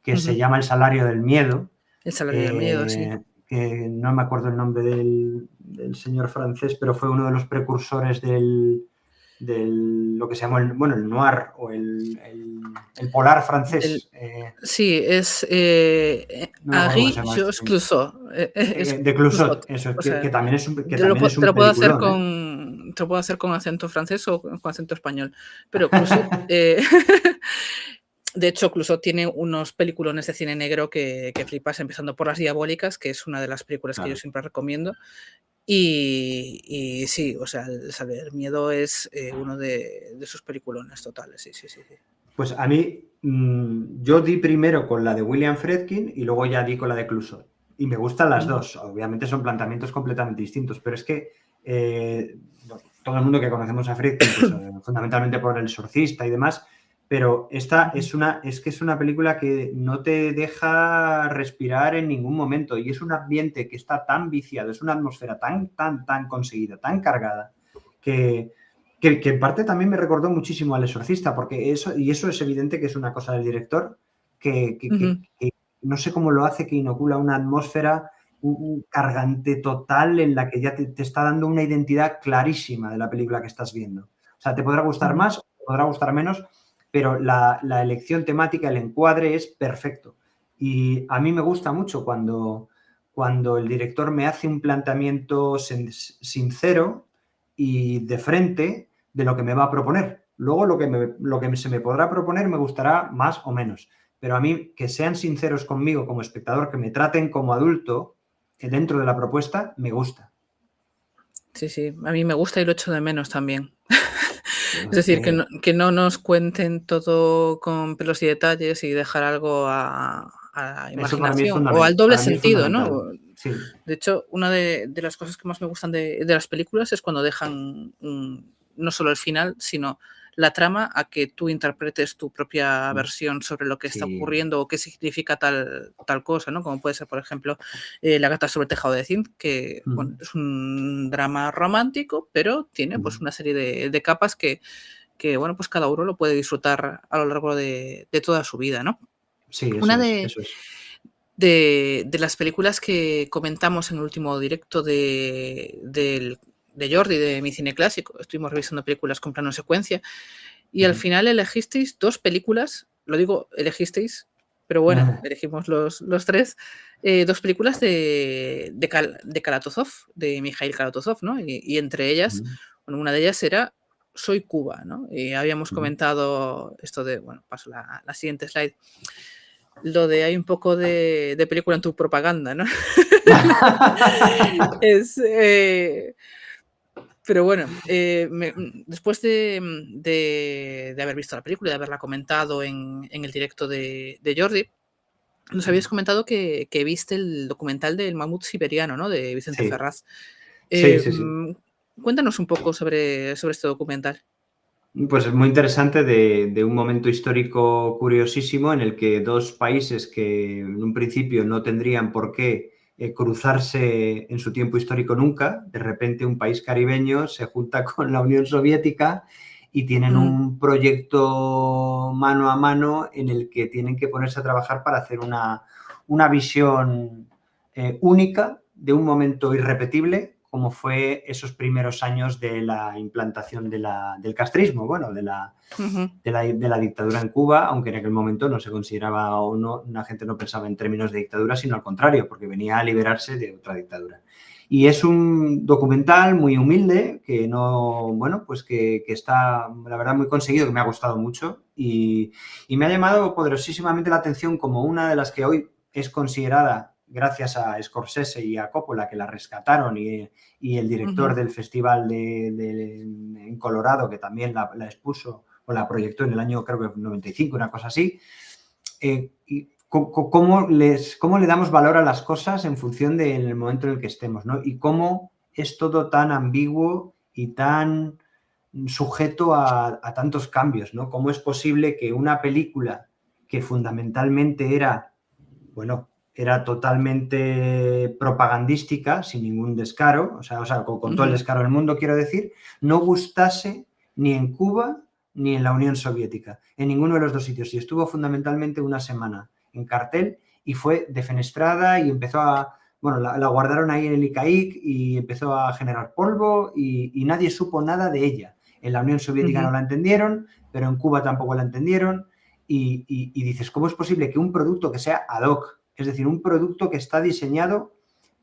B: que se llama El Salario del Miedo.
A: El Salario del Miedo, sí.
B: Que no me acuerdo el nombre del señor francés, pero fue uno de los precursores del lo que se llamó el noir o el polar francés.
A: Sí, es Henri Georges Clouzot.
B: De Clouzot, eso, que también es un
A: te lo puedo hacer con acento francés o con acento español, pero Clouzot... De hecho, Clouzot tiene unos peliculones de cine negro que flipas, empezando por Las Diabólicas, que es una de las películas que yo siempre recomiendo. Y sí, o sea, El Salario del Miedo es uno de sus peliculones totales, sí.
B: Pues a mí, yo di primero con la de William Friedkin y luego ya di con la de Clouzot. Y me gustan las dos. Obviamente son planteamientos completamente distintos, pero es que todo el mundo que conocemos a Friedkin, pues, fundamentalmente por El Exorcista y demás, pero esta es una película que no te deja respirar en ningún momento y es un ambiente que está tan viciado, es una atmósfera tan conseguida, tan cargada, que en parte también me recordó muchísimo al Exorcista, porque eso es evidente que es una cosa del director, que no sé cómo lo hace, que inocula una atmósfera un cargante total en la que ya te está dando una identidad clarísima de la película que estás viendo. O sea, te podrá gustar más, te podrá gustar menos, pero la elección temática, el encuadre es perfecto. Y a mí me gusta mucho cuando el director me hace un planteamiento sincero, y de frente de lo que me va a proponer. Luego lo que se me podrá proponer me gustará más o menos. Pero a mí, que sean sinceros conmigo como espectador, que me traten como adulto dentro de la propuesta, me gusta.
A: Sí, sí, a mí me gusta y lo echo de menos también. Es
B: Es
A: decir,
B: que
A: que no nos cuenten todo con pelos y detalles y dejar algo a la
B: eso
A: imaginación o al doble
B: para mí es
A: sentido, ¿no?
B: fundamental. Sí.
A: De hecho, una de las cosas que más me gustan de las películas es cuando dejan no solo el final, sino la trama a que tú interpretes tu propia versión sobre lo que está
B: Sí.
A: ocurriendo o qué significa tal cosa, ¿no? Como puede ser, por ejemplo, La gata sobre el tejado de zinc, que bueno, es un drama romántico, pero tiene pues una serie de capas que bueno, pues cada uno lo puede disfrutar a lo largo de toda su vida, ¿no?
B: Sí,
A: Una
B: eso es.
A: de las películas que comentamos en el último directo de Jordi, de Mi Cine Clásico, estuvimos revisando películas con plano secuencia y al final elegisteis 2 películas, lo digo elegisteis, pero bueno, elegimos los 3, 2 películas de Kalatozov, de Mikhail Kalatozov, ¿no? Y entre ellas, bueno, una de ellas era Soy Cuba, ¿no? Y habíamos comentado esto de, bueno, paso la siguiente slide, lo de hay un poco de película en tu propaganda, ¿no? Es, pero bueno, después de haber visto la película y de haberla comentado en el directo de Jordi, nos habías comentado que viste el documental del mamut siberiano, ¿no? De Vicente
B: Sí,
A: Ferraz.
B: sí, sí, sí.
A: Cuéntanos un poco sobre este documental.
B: Pues es muy interesante de un momento histórico curiosísimo en el que dos países que en un principio no tendrían por qué cruzarse en su tiempo histórico nunca, de repente un país caribeño se junta con la Unión Soviética y tienen un proyecto mano a mano en el que tienen que ponerse a trabajar para hacer una visión única de un momento irrepetible como fue esos primeros años de la implantación del castrismo, bueno, de la dictadura en Cuba, aunque en aquel momento no se consideraba o no, la gente no pensaba en términos de dictadura, sino al contrario, porque venía a liberarse de otra dictadura. Y es un documental muy humilde, que no, bueno, pues que está, la verdad, muy conseguido, que me ha gustado mucho y me ha llamado poderosísimamente la atención como una de las que hoy es considerada, gracias a Scorsese y a Coppola, que la rescataron, y el director del festival en Colorado, que también la expuso o la proyectó en el año, creo que 95, una cosa así. ¿Cómo le damos valor a las cosas en función del momento en el que estemos, ¿no? Y cómo es todo tan ambiguo y tan sujeto a tantos cambios, ¿no? ¿Cómo es posible que una película que fundamentalmente era, bueno, era totalmente propagandística, sin ningún descaro, o sea con todo el descaro del mundo, quiero decir, no gustase ni en Cuba ni en la Unión Soviética, en ninguno de los dos sitios. Y estuvo fundamentalmente una semana en cartel y fue defenestrada y empezó a... Bueno, la guardaron ahí en el ICAIC y empezó a generar polvo y nadie supo nada de ella. En la Unión Soviética no la entendieron, pero en Cuba tampoco la entendieron. Y dices, ¿cómo es posible que un producto que sea ad hoc, es decir, un producto que está diseñado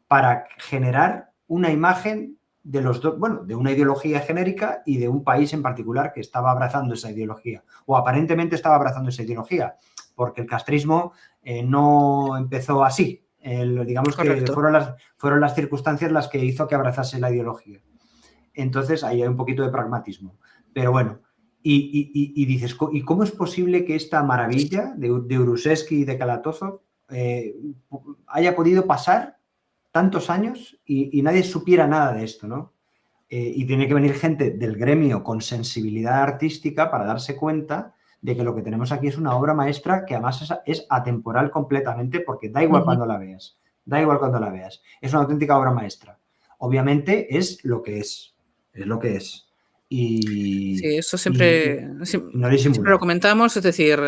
B: para generar una imagen de los dos, bueno, de una ideología genérica y de un país en particular que estaba abrazando esa ideología, o aparentemente estaba abrazando esa ideología, porque el castrismo no empezó así. Digamos que
A: Correcto.
B: fueron las circunstancias las que hizo que abrazase la ideología. Entonces, ahí hay un poquito de pragmatismo. Pero bueno, y dices, ¿y cómo es posible que esta maravilla de Urusevsky y de Kalatozov haya podido pasar tantos años y nadie supiera nada de esto, ¿no? Y tiene que venir gente del gremio con sensibilidad artística para darse cuenta de que lo que tenemos aquí es una obra maestra que además es atemporal completamente, porque da igual cuando la veas, da igual cuando la veas. Es una auténtica obra maestra. Obviamente es lo que es lo que es.
A: Sí, eso
B: Y no
A: siempre lo
B: disimula.
A: comentamos, es decir,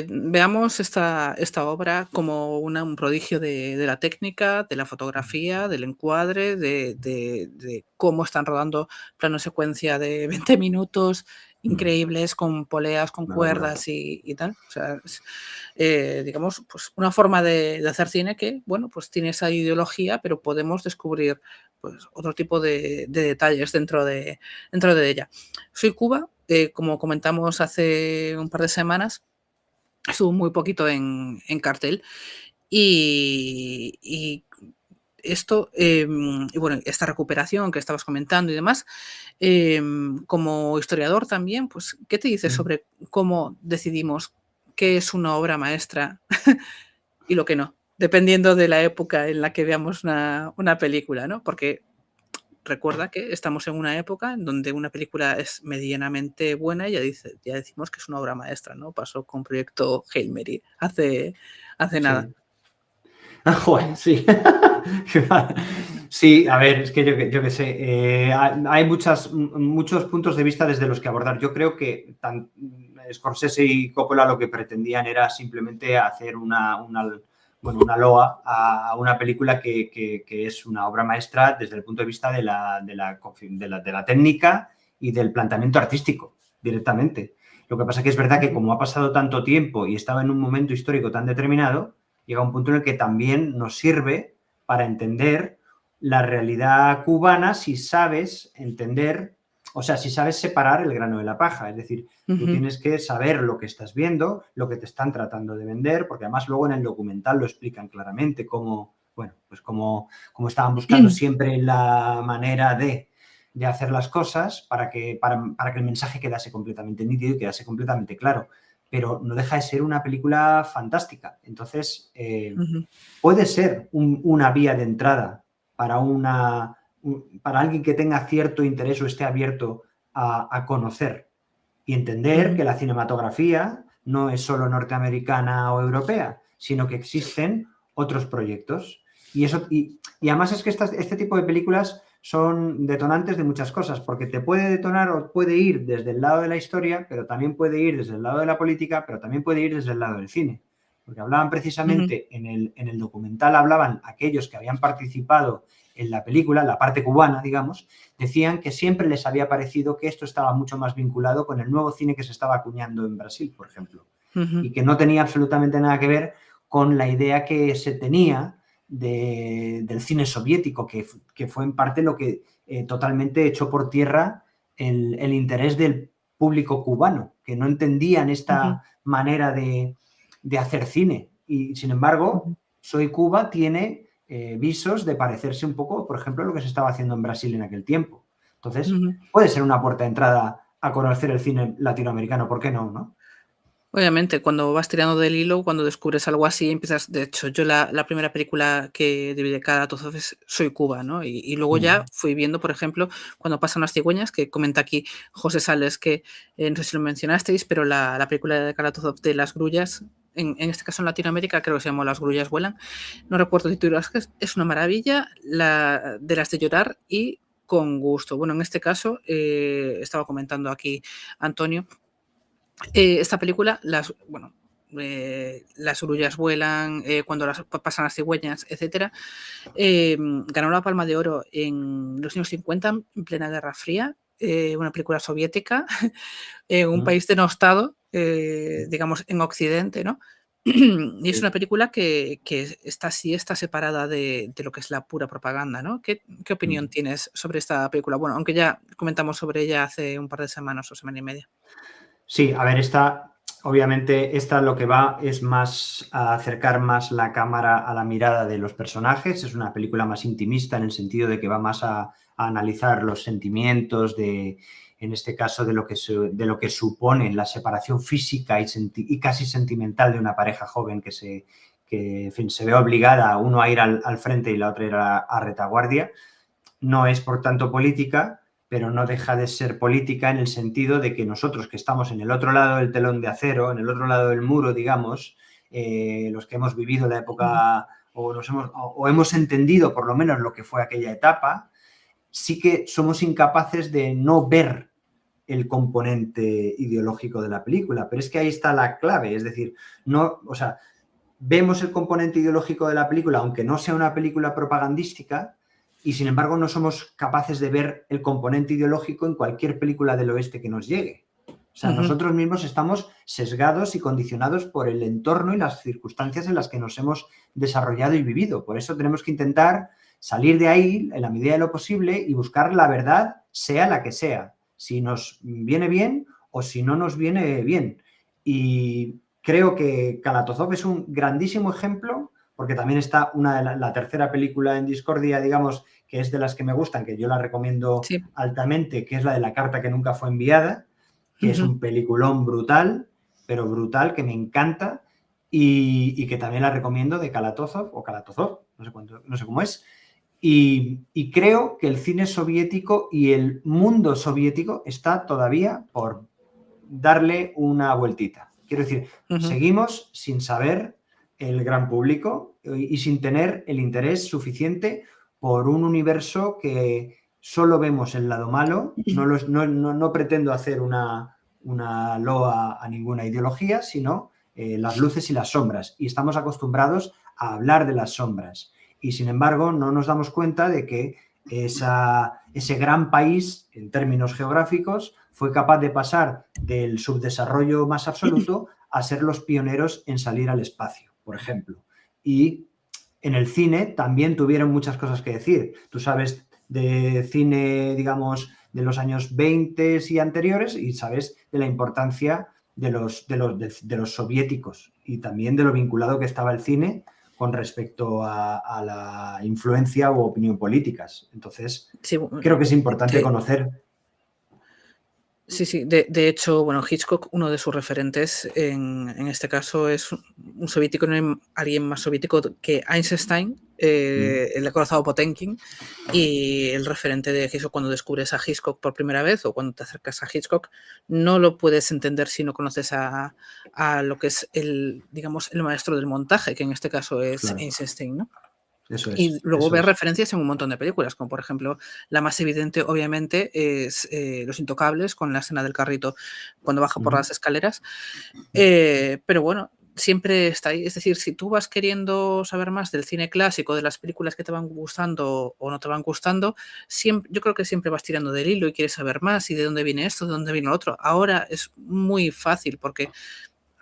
A: veamos esta obra como un prodigio de la técnica, de la fotografía, del encuadre, de cómo están rodando plano secuencia de 20 minutos increíbles, con poleas, con
B: Una barbaridad.
A: cuerdas y tal. O sea, es, digamos, pues una forma de hacer cine que, bueno, pues tiene esa ideología, pero podemos descubrir pues otro tipo de detalles dentro de ella. Soy Cuba, como comentamos hace un par de semanas, estuvo muy poquito en cartel y esto, y bueno, esta recuperación que estabas comentando y demás, como historiador también, pues, ¿qué te dices sobre cómo decidimos qué es una obra maestra y lo que no? Dependiendo de la época en la que veamos una película, ¿no? Porque recuerda que estamos en una época en donde una película es medianamente buena y ya decimos que es una obra maestra, ¿no? Pasó con Proyecto Hail Mary hace nada.
B: Sí. Joder, sí. Sí, a ver, es que yo qué sé. Hay muchos puntos de vista desde los que abordar. Yo creo que Scorsese y Coppola lo que pretendían era simplemente hacer una loa a una película que es una obra maestra desde el punto de vista de la técnica y del planteamiento artístico directamente. Lo que pasa es que es verdad que como ha pasado tanto tiempo y estaba en un momento histórico tan determinado, llega un punto en el que también nos sirve para entender la realidad cubana si sabes entender, o sea, si sabes separar el grano de la paja. Es decir, tú tienes que saber lo que estás viendo, lo que te están tratando de vender, porque además luego en el documental lo explican claramente cómo estaban buscando siempre la manera de hacer las cosas para que el mensaje quedase completamente nítido y quedase completamente claro. Pero no deja de ser una película fantástica. Entonces, puede ser una vía de entrada para alguien que tenga cierto interés o esté abierto a conocer y entender que la cinematografía no es solo norteamericana o europea, sino que existen otros proyectos. Y además es que este tipo de películas son detonantes de muchas cosas, porque te puede detonar o puede ir desde el lado de la historia, pero también puede ir desde el lado de la política, pero también puede ir desde el lado del cine. Porque hablaban precisamente, en el documental hablaban aquellos que habían participado en la película, la parte cubana, digamos, decían que siempre les había parecido que esto estaba mucho más vinculado con el nuevo cine que se estaba acuñando en Brasil, por ejemplo, y que no tenía absolutamente nada que ver con la idea que se tenía del cine soviético, que fue en parte lo que totalmente echó por tierra el interés del público cubano, que no entendían esta manera de hacer cine. Y, sin embargo, Soy Cuba tiene visos de parecerse un poco, por ejemplo, a lo que se estaba haciendo en Brasil en aquel tiempo. Entonces, puede ser una puerta de entrada a conocer el cine latinoamericano, ¿por qué no? ¿No?
A: Obviamente, cuando vas tirando del hilo, cuando descubres algo así, empiezas. De hecho, yo la primera película que debí de cada todos es Soy Cuba, ¿no? Y luego ya fui viendo, por ejemplo, cuando pasan las cigüeñas, que comenta aquí José Sales, que no sé si lo mencionasteis, pero la película de Karatozov de las grullas, en este caso en Latinoamérica, creo que se llamó Las grullas vuelan. No recuerdo el título, es una maravilla, de las de llorar y con gusto. Bueno, en este caso, estaba comentando aquí Antonio. Esta película, las grullas vuelan, cuando pasan las cigüeñas, etcétera, ganó la Palma de Oro en los años 50, en plena Guerra Fría, una película soviética, en un país denostado, digamos, en Occidente, ¿no? Y es una película que está separada de lo que es la pura propaganda, ¿no? ¿Qué opinión tienes sobre esta película? Bueno, aunque ya comentamos sobre ella hace un par de semanas o semana y media.
B: Sí, a ver, obviamente, lo que va es más a acercar más la cámara a la mirada de los personajes. Es una película más intimista en el sentido de que va más a analizar los sentimientos en este caso, de lo que supone la separación física y casi sentimental de una pareja joven que en fin, se ve obligada uno a ir al frente y la otra a ir a retaguardia. No es, por tanto, política, pero no deja de ser política en el sentido de que nosotros, que estamos en el otro lado del telón de acero, en el otro lado del muro, digamos, los que hemos vivido la época o hemos entendido por lo menos lo que fue aquella etapa, sí que somos incapaces de no ver el componente ideológico de la película. Pero es que ahí está la clave, es decir, vemos el componente ideológico de la película, aunque no sea una película propagandística, y sin embargo no somos capaces de ver el componente ideológico en cualquier película del oeste que nos llegue. O sea, nosotros mismos estamos sesgados y condicionados por el entorno y las circunstancias en las que nos hemos desarrollado y vivido. Por eso tenemos que intentar salir de ahí en la medida de lo posible y buscar la verdad, sea la que sea, si nos viene bien o si no nos viene bien. Y creo que Kalatozov es un grandísimo ejemplo, porque también está la tercera película en discordia, digamos, que es de las que me gustan, que yo la recomiendo
A: Sí.
B: altamente, que es la de La carta que nunca fue enviada, que es
A: Ujú.
B: un peliculón brutal, pero brutal, que me encanta y que también la recomiendo, de Kalatozov, o Kalatozov, no sé cómo es. Y creo que el cine soviético y el mundo soviético está todavía por darle una vueltita. Quiero decir,
A: Ujú.
B: seguimos sin saber el gran público y sin tener el interés suficiente por un universo que solo vemos el lado malo. No pretendo hacer una loa a ninguna ideología, sino las luces y las sombras. Y estamos acostumbrados a hablar de las sombras. Y sin embargo, no nos damos cuenta de que ese gran país, en términos geográficos, fue capaz de pasar del subdesarrollo más absoluto a ser los pioneros en salir al espacio, por ejemplo. Y en el cine también tuvieron muchas cosas que decir. Tú sabes de cine, digamos, de los años 20 y anteriores, y sabes de la importancia de los soviéticos y también de lo vinculado que estaba el cine con respecto a la influencia u opinión políticas. Entonces,
A: Sí,
B: creo que es importante
A: de,
B: conocer.
A: Sí, sí. De hecho, bueno, Hitchcock, uno de sus referentes en este caso es un soviético, no hay alguien más soviético que Einstein, el acorazado Potemkin, y el referente de Hitchcock cuando descubres a Hitchcock por primera vez o cuando te acercas a Hitchcock, no lo puedes entender si no conoces a lo que es digamos, el maestro del montaje, que en este caso es
B: Claro,
A: Einstein, ¿no?
B: eso
A: Y
B: es,
A: luego
B: eso
A: ves
B: es.
A: referencias en un montón de películas, como por ejemplo, la más evidente, obviamente, es Los Intocables, con la escena del carrito cuando baja por las escaleras. Pero bueno, siempre está ahí. Es decir, si tú vas queriendo saber más del cine clásico, de las películas que te van gustando o no te van gustando, yo creo que siempre vas tirando del hilo y quieres saber más y de dónde viene esto, de dónde viene lo otro. Ahora es muy fácil porque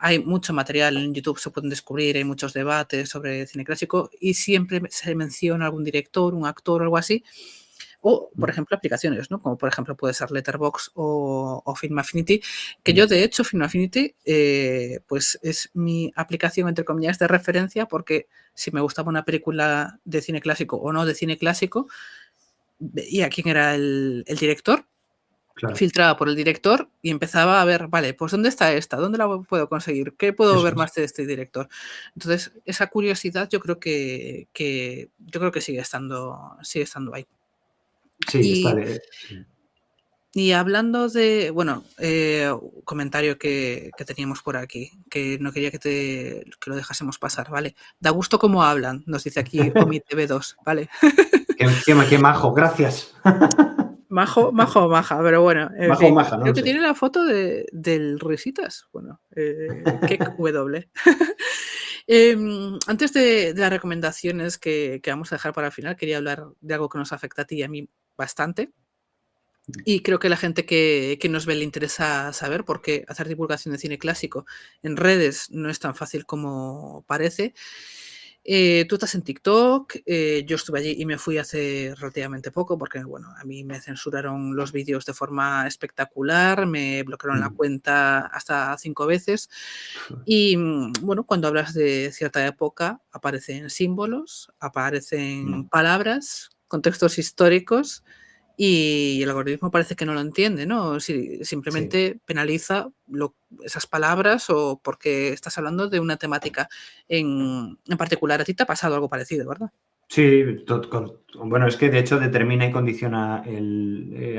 A: hay mucho material en YouTube, se pueden descubrir, hay muchos debates sobre cine clásico y siempre se menciona algún director, un actor o algo así. O, por ejemplo, aplicaciones, ¿no? Como por ejemplo puede ser Letterboxd o Film Affinity, que yo de hecho Film Affinity pues es mi aplicación entre comillas de referencia porque si me gustaba una película de cine clásico o no de cine clásico, veía quién era el director,
B: Claro,
A: filtraba por el director y empezaba a ver, vale, pues ¿dónde está esta? ¿Dónde la puedo conseguir? ¿Qué puedo
B: eso
A: ver
B: es.
A: más de este director? Entonces, esa curiosidad yo creo que sigue estando ahí.
B: Sí, está
A: Y,
B: de. Sí.
A: y hablando de, bueno, comentario que teníamos por aquí, que no quería que lo dejásemos pasar, ¿vale? Da gusto cómo hablan, nos dice aquí OmiTV2, ¿vale?
B: Qué majo, gracias.
A: Majo, majo, maja, pero bueno, en
B: Majo o
A: fin,
B: maja, no
A: creo
B: lo
A: que
B: sé.
A: tiene la foto del Risitas. Bueno, Kek W. Antes de las recomendaciones que vamos a dejar para el final, quería hablar de algo que nos afecta a ti y a mí bastante. Y creo que la gente que nos ve le interesa saber, porque hacer divulgación de cine clásico en redes no es tan fácil como parece. Tú estás en TikTok, yo estuve allí y me fui hace relativamente poco porque, bueno, a mí me censuraron los vídeos de forma espectacular, me bloquearon la cuenta hasta 5 veces y, bueno, cuando hablas de cierta época aparecen símbolos, aparecen palabras, contextos históricos y el algoritmo parece que no lo entiende, ¿no?
B: Sí.
A: Simplemente penaliza esas palabras o porque estás hablando de una temática en particular. A ti te ha pasado algo parecido, ¿verdad?
B: Sí, bueno, es que de hecho determina y condiciona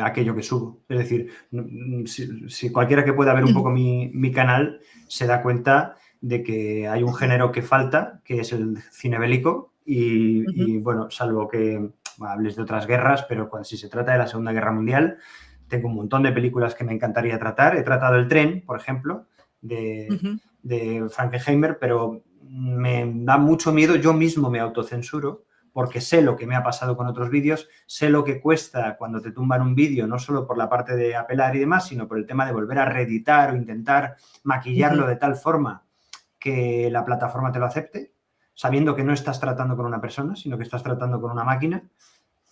B: aquello que subo. Es decir, si cualquiera que pueda ver un poco mi canal se da cuenta de que hay un género que falta, que es el cine bélico,
A: Ujú,
B: y bueno, salvo que hables de otras guerras, pero si se trata de la Segunda Guerra Mundial, tengo un montón de películas que me encantaría tratar. He tratado El tren, por ejemplo, de,
A: ujú,
B: de Frankenheimer, pero me da mucho miedo, yo mismo me autocensuro, porque sé lo que me ha pasado con otros vídeos, sé lo que cuesta cuando te tumban un vídeo, no solo por la parte de apelar y demás, sino por el tema de volver a reeditar o intentar
A: ujú,
B: maquillarlo de tal forma que la plataforma te lo acepte. sabiendo que no estás tratando con una persona, sino que estás tratando con una máquina.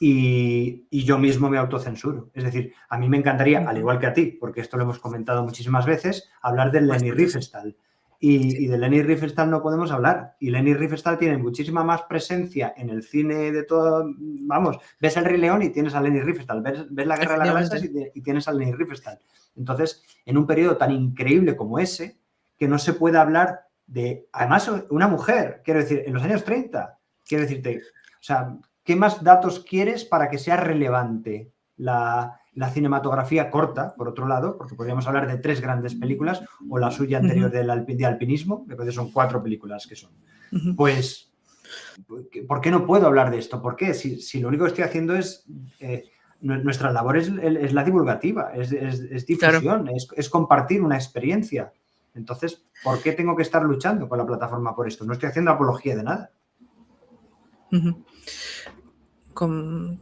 B: Y yo mismo me autocensuro. Es decir, a mí me encantaría, al igual que a ti, porque esto lo hemos comentado muchísimas veces, hablar de Leni Riefenstahl. Y de Leni Riefenstahl no podemos hablar. Y Leni Riefenstahl tiene muchísima más presencia en el cine de todo. Vamos, ves El Rey León y tienes a Leni Riefenstahl. Ves La Guerra de las Galaxias y tienes a Leni Riefenstahl. Entonces, en un periodo tan increíble como ese, que no se puede hablar de... Además, una mujer, quiero decir, en los años 30, quiero decirte, o sea... ¿Qué más datos quieres para que sea relevante la cinematografía corta, por otro lado? Porque podríamos hablar de 3 grandes películas, o la suya anterior de alpinismo, que son 4 películas que son. Pues, ¿por qué no puedo hablar de esto? ¿Por qué? Si lo único que estoy haciendo es... nuestra labor es la divulgativa, es difusión, claro. es compartir una experiencia. Entonces, ¿por qué tengo que estar luchando con la plataforma por esto? No estoy haciendo apología de nada.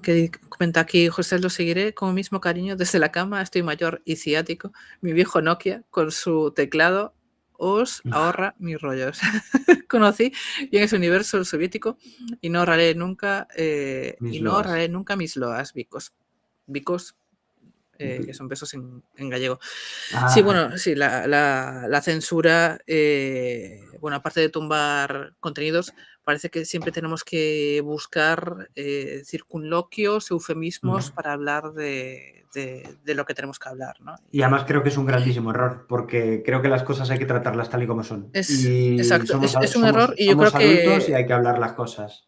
A: Que comenta aquí, José, lo seguiré con el mismo cariño desde la cama, estoy mayor y ciático. Mi viejo Nokia con su teclado os ahorra mis rollos. Conocí y en ese universo soviético y no ahorraré nunca mis loas, bicos, que son besos en gallego. Sí, bueno, sí, la censura, bueno, aparte de tumbar contenidos, parece que siempre tenemos que buscar circunloquios, eufemismos para hablar de lo que tenemos que hablar, ¿no?
B: Y además creo que es un grandísimo error, porque creo que las cosas hay que tratarlas tal y como son.
A: Exacto, es un error y yo creo que...
B: Somos adultos y hay que hablar las cosas.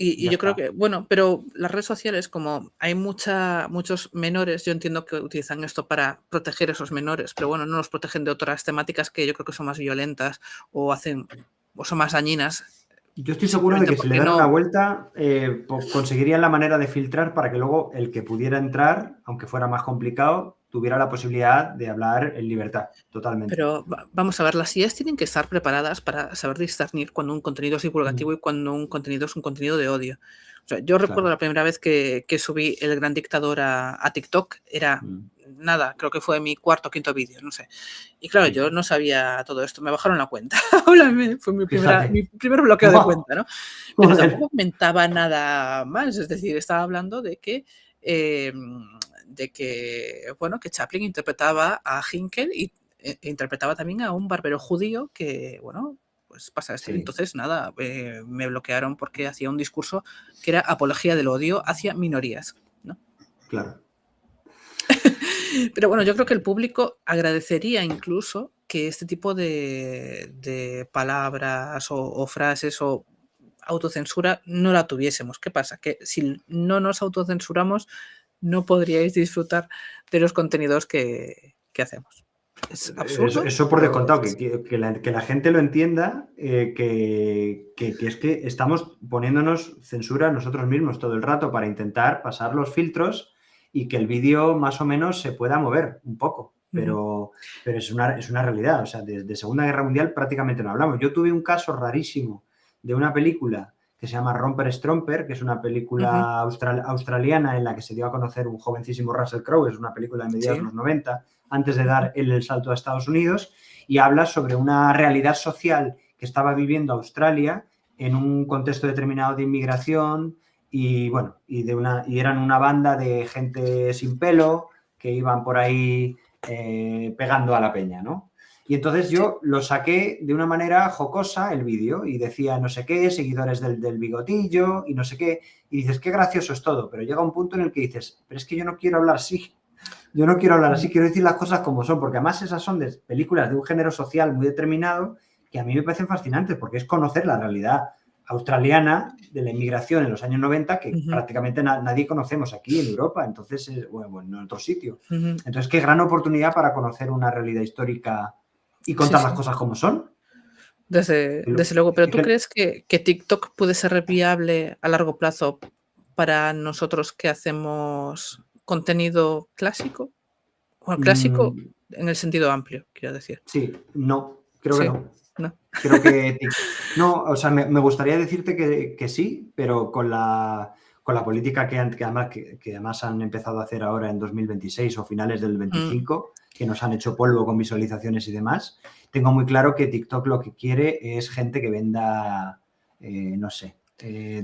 A: Y yo creo que, bueno, pero las redes sociales, como hay muchos menores, yo entiendo que utilizan esto para proteger a esos menores, pero bueno, no los protegen de otras temáticas que yo creo que son más violentas o son más dañinas.
B: Yo estoy seguro de que si le dan una vuelta, conseguirían la manera de filtrar para que luego el que pudiera entrar, aunque fuera más complicado, tuviera la posibilidad de hablar en libertad, totalmente.
A: Pero vamos a ver, las IAs tienen que estar preparadas para saber discernir cuando un contenido es divulgativo y cuando un contenido es un contenido de odio. O sea, yo recuerdo la primera vez que subí El Gran Dictador a TikTok, era nada, creo que fue mi 4º o 5º vídeo, no sé. Y claro, yo no sabía todo esto, me bajaron la cuenta. Fue mi primer bloqueo de cuenta, ¿no? Pero tampoco comentaba nada más, es decir, estaba hablando de que bueno, que Chaplin interpretaba a Hinkel y interpretaba también a un barbero judío que, bueno, pues pasa esto. Entonces, nada, me bloquearon porque hacía un discurso que era apología del odio hacia minorías, ¿no?
B: Claro.
A: Pero bueno, yo creo que el público agradecería incluso que este tipo de palabras o frases o autocensura no la tuviésemos. ¿Qué pasa? Que si no nos autocensuramos, no podríais disfrutar de los contenidos que hacemos. Es absurdo.
B: Eso por descontado, que la gente lo entienda, que es que estamos poniéndonos censura a nosotros mismos todo el rato para intentar pasar los filtros y que el vídeo más o menos se pueda mover un poco. Pero es una realidad. O sea, de Segunda Guerra Mundial prácticamente no hablamos. Yo tuve un caso rarísimo de una película que se llama Romper Stromper, que es una película australiana en la que se dio a conocer un jovencísimo Russell Crowe, es una película de mediados de los 90, antes de dar el salto a Estados Unidos, y habla sobre una realidad social que estaba viviendo Australia en un contexto determinado de inmigración y, bueno, y eran una banda de gente sin pelo que iban por ahí pegando a la peña, ¿no? Y entonces yo lo saqué de una manera jocosa el vídeo y decía no sé qué, seguidores del bigotillo y no sé qué. Y dices, qué gracioso es todo, pero llega un punto en el que dices, pero es que yo no quiero hablar así. Yo no quiero hablar así, quiero decir las cosas como son, porque además esas son de películas de un género social muy determinado que a mí me parecen fascinantes, porque es conocer la realidad australiana de la inmigración en los años 90 que prácticamente nadie conocemos aquí en Europa, entonces, bueno, en otro sitio. Entonces, qué gran oportunidad para conocer una realidad histórica y contar las cosas como son.
A: Desde luego, pero ¿tú crees que TikTok puede ser viable a largo plazo para nosotros que hacemos contenido clásico? Bueno, clásico en el sentido amplio, quiero decir.
B: Sí, no, creo que no. Creo que no, o sea, me gustaría decirte que sí, pero con la política que además han empezado a hacer ahora en 2026 o finales del 25, que nos han hecho polvo con visualizaciones y demás, tengo muy claro que TikTok lo que quiere es gente que venda no sé,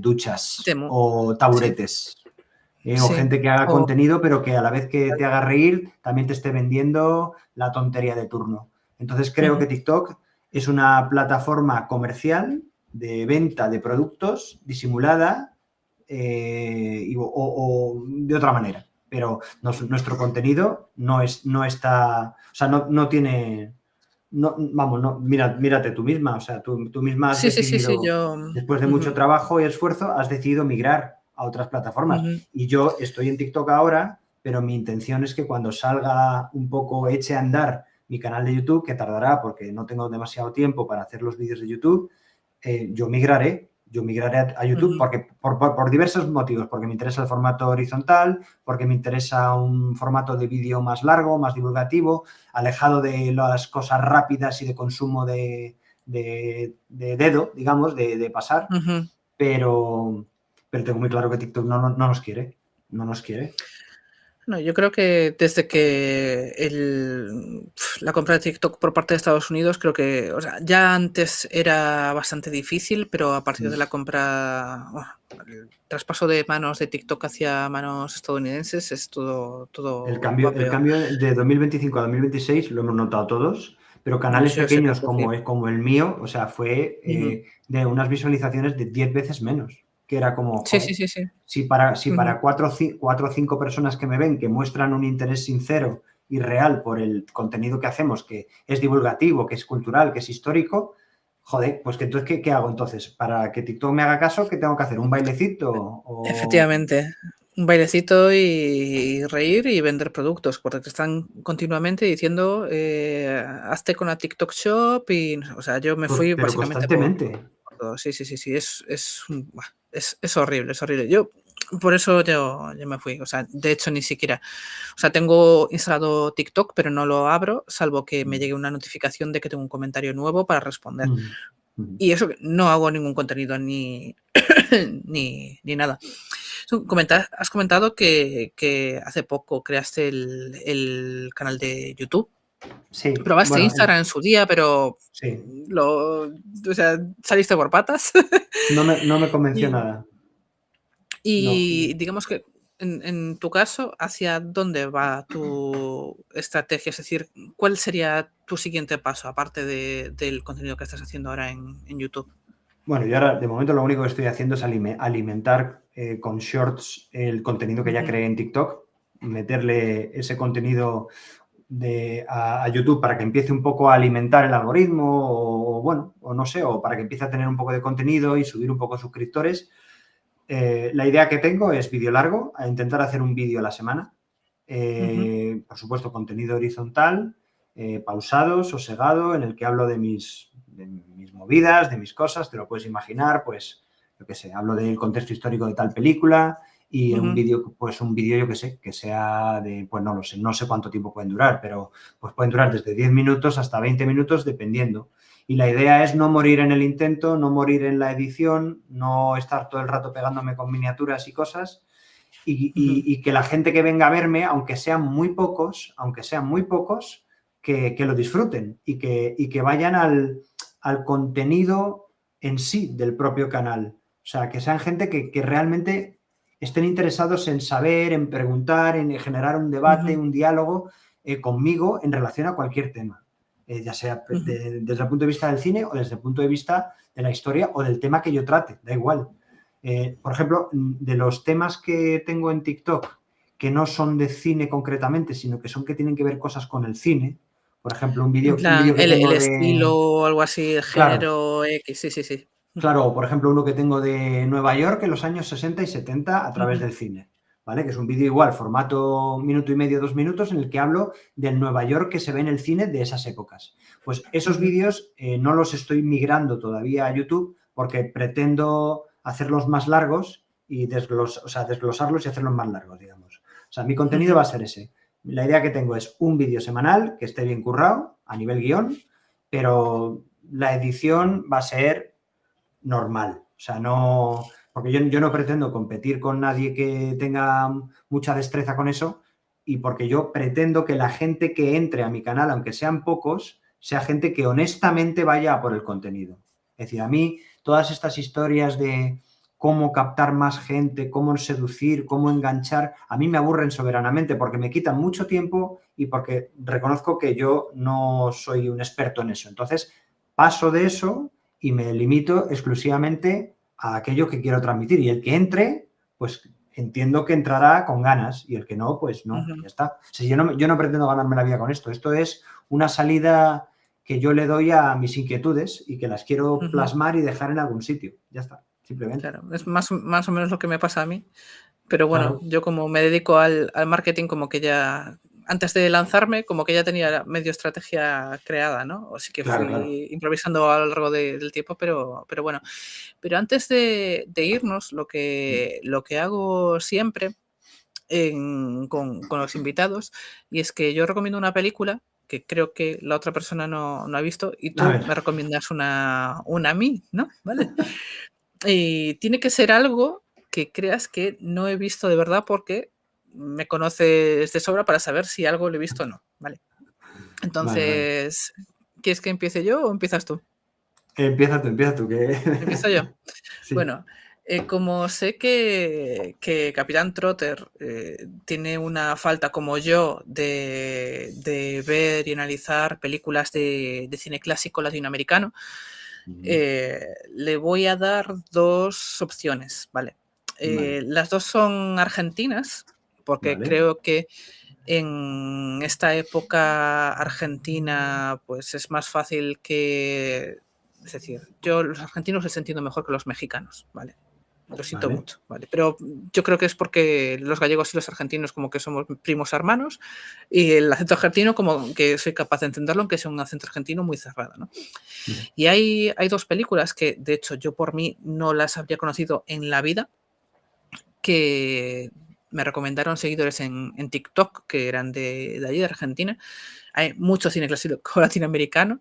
B: duchas
A: Temo.
B: o
A: Sí,
B: taburetes. O
A: sí.
B: gente que haga
A: O
B: contenido, pero que a la vez que te haga reír, también te esté vendiendo la tontería de turno. Entonces creo que
A: ujú,
B: TikTok es una plataforma comercial de venta de productos disimulada o de otra manera. Pero nuestro contenido no está, o sea, no tiene, vamos, mírate tú misma, o sea, tú misma has
A: sí, sí, sí, sí,
B: decidido,
A: yo,
B: después de mucho
A: ujú,
B: trabajo y esfuerzo, has decidido migrar a otras plataformas.
A: ujú,
B: Y yo estoy en TikTok ahora, pero mi intención es que cuando salga un poco, eche a andar mi canal de YouTube, que tardará porque no tengo demasiado tiempo para hacer los vídeos de YouTube, yo migraré a YouTube
A: ujú,
B: porque, por diversos motivos, porque me interesa el formato horizontal, porque me interesa un formato de vídeo más largo, más divulgativo, alejado de las cosas rápidas y de consumo de dedo, digamos, de pasar,
A: ujú.
B: pero, pero tengo muy claro que TikTok no nos quiere, no nos quiere.
A: No, yo creo que desde que la compra de TikTok por parte de Estados Unidos, creo que, o sea, ya antes era bastante difícil, pero a partir de la compra, el traspaso de manos de TikTok hacia manos estadounidenses es todo,
B: El
A: todo
B: cambio,
A: va
B: el
A: peor.
B: cambio de 2025 a 2026 lo hemos notado todos, pero canales
A: Yo sé que
B: pequeños
A: es así.
B: como el mío, o sea, fue
A: Ujú.
B: de unas visualizaciones de 10 veces menos, que era como,
A: Sí, sí,
B: joder,
A: sí, sí.
B: si para
A: Ujú,
B: 4 o 5 personas que me ven, que muestran un interés sincero y real por el contenido que hacemos, que es divulgativo, que es cultural, que es histórico, joder, pues que entonces, ¿qué hago entonces? Para que TikTok me haga caso, ¿qué tengo que hacer? ¿Un bailecito? O...
A: efectivamente. Un bailecito y reír y vender productos, porque te están continuamente diciendo, hazte con la TikTok Shop y, o sea, yo me fui
B: Pero
A: básicamente
B: constantemente.
A: por todo. Sí, sí, sí, sí, es horrible, es horrible. Yo, por eso yo me fui, o sea, de hecho ni siquiera, o sea, tengo instalado TikTok, pero no lo abro, salvo que me llegue una notificación de que tengo un comentario nuevo para responder.
B: Mm, mm.
A: Y eso que no hago ningún contenido ni, ni nada. Has comentado que hace poco creaste el canal de YouTube.
B: Sí,
A: Probaste
B: bueno,
A: Instagram en su día, pero
B: sí,
A: o sea, saliste por patas.
B: no me convenció
A: Y,
B: nada. No,
A: y digamos que en tu caso, ¿hacia dónde va tu estrategia? Es decir, ¿cuál sería tu siguiente paso, aparte del contenido que estás haciendo ahora en YouTube?
B: bueno, yo ahora de momento lo único que estoy haciendo es alimentar con shorts el contenido que ya
A: Ujú,
B: creé en TikTok, meterle ese contenido a YouTube para que empiece un poco a alimentar el algoritmo o bueno, o no sé, o para que empiece a tener un poco de contenido y subir un poco suscriptores. La idea que tengo es vídeo largo, a intentar hacer un vídeo a la semana.
A: ujú,
B: Por supuesto, contenido horizontal, pausado, sosegado, en el que hablo de mis movidas, de mis cosas, te lo puedes imaginar, pues, yo qué sé, hablo del contexto histórico de tal película y en un
A: ujú,
B: vídeo, pues un vídeo, yo qué sé, que sea de, pues no lo sé, no sé cuánto tiempo pueden durar, pero pues pueden durar desde 10 minutos hasta 20 minutos, dependiendo. Y la idea es no morir en el intento, no morir en la edición, no estar todo el rato pegándome con miniaturas y cosas,
A: ujú,
B: y que la gente que venga a verme, aunque sean muy pocos, que lo disfruten y que vayan al contenido en sí del propio canal. O sea, que sean gente que realmente estén interesados en saber, en preguntar, en generar un debate,
A: ujú,
B: un diálogo conmigo en relación a cualquier tema. Ya sea
A: ujú.
B: desde el punto de vista del cine o desde el punto de vista de la historia o del tema que yo trate, da igual. Por ejemplo, de los temas que tengo en TikTok que no son de cine concretamente, sino que son que tienen que ver cosas con el cine, por ejemplo, un
A: En
B: vídeo un
A: plan,
B: vídeo que
A: el
B: tengo
A: estilo
B: de...
A: o algo así, el
B: Claro,
A: género X, sí, sí, sí. Ujú,
B: claro, por ejemplo, uno que tengo de Nueva York en los años 60 y 70 a través
A: ujú,
B: del cine, ¿vale? Que es un vídeo igual, formato minuto y medio, 2 minutos, en el que hablo del Nueva York que se ve en el cine de esas épocas. Pues esos
A: ujú,
B: vídeos no los estoy migrando todavía a YouTube porque pretendo hacerlos más largos y o sea, desglosarlos y hacerlos más largos, digamos. O sea, mi contenido
A: ujú,
B: va a ser ese. La idea que tengo es un vídeo semanal que esté bien currado a nivel guión, pero la edición va a ser normal. O sea, no, porque yo no pretendo competir con nadie que tenga mucha destreza con eso y porque yo pretendo que la gente que entre a mi canal, aunque sean pocos, sea gente que honestamente vaya a por el contenido. Es decir, a mí todas estas historias de cómo captar más gente, cómo seducir, cómo enganchar, a mí me aburren soberanamente porque me quitan mucho tiempo y porque reconozco que yo no soy un experto en eso. Entonces, paso de eso y me limito exclusivamente a aquello que quiero transmitir. Y el que entre, pues entiendo que entrará con ganas y el que no, pues no, ya está. O sea, yo no pretendo ganarme la vida con esto. Esto es una salida que yo le doy a mis inquietudes y que las quiero plasmar y dejar en algún sitio. Ya está, simplemente.
A: Claro, es más o menos lo que me pasa a mí. Pero bueno,
B: Claro.
A: yo como me dedico al marketing, como que ya, antes de lanzarme, como que ya tenía medio estrategia creada, ¿no? Así que fui improvisando a lo largo del tiempo, pero bueno. Pero antes de irnos, lo que hago siempre con los invitados, y es que yo recomiendo una película que creo que la otra persona no ha visto y tú me recomiendas una a mí, ¿no? ¿Vale? Y tiene que ser algo que creas que no he visto de verdad porque me conoces de sobra para saber si algo lo he visto o no, ¿vale? Entonces, ¿quieres que empiece yo o empiezas tú?
B: Empieza tú. Que...
A: ¿Empiezo yo?
B: Sí.
A: Bueno, como sé que Capitán Trotter tiene una falta como yo de ver y analizar películas de cine clásico latinoamericano, le voy a dar dos opciones, ¿vale? Las dos son argentinas, porque creo que en esta época argentina pues es más fácil que... Es decir, yo los argentinos les entiendo mejor que los mexicanos, ¿vale? Lo siento mucho, ¿vale? Pero yo creo que es porque los gallegos y los argentinos como que somos primos hermanos y el acento argentino como que soy capaz de entenderlo aunque sea un acento argentino muy cerrado, ¿no? Y hay dos películas que, de hecho, yo por mí no las habría conocido en la vida, que me recomendaron seguidores en TikTok, que eran de allí, de Argentina. Hay mucho cine clásico latinoamericano,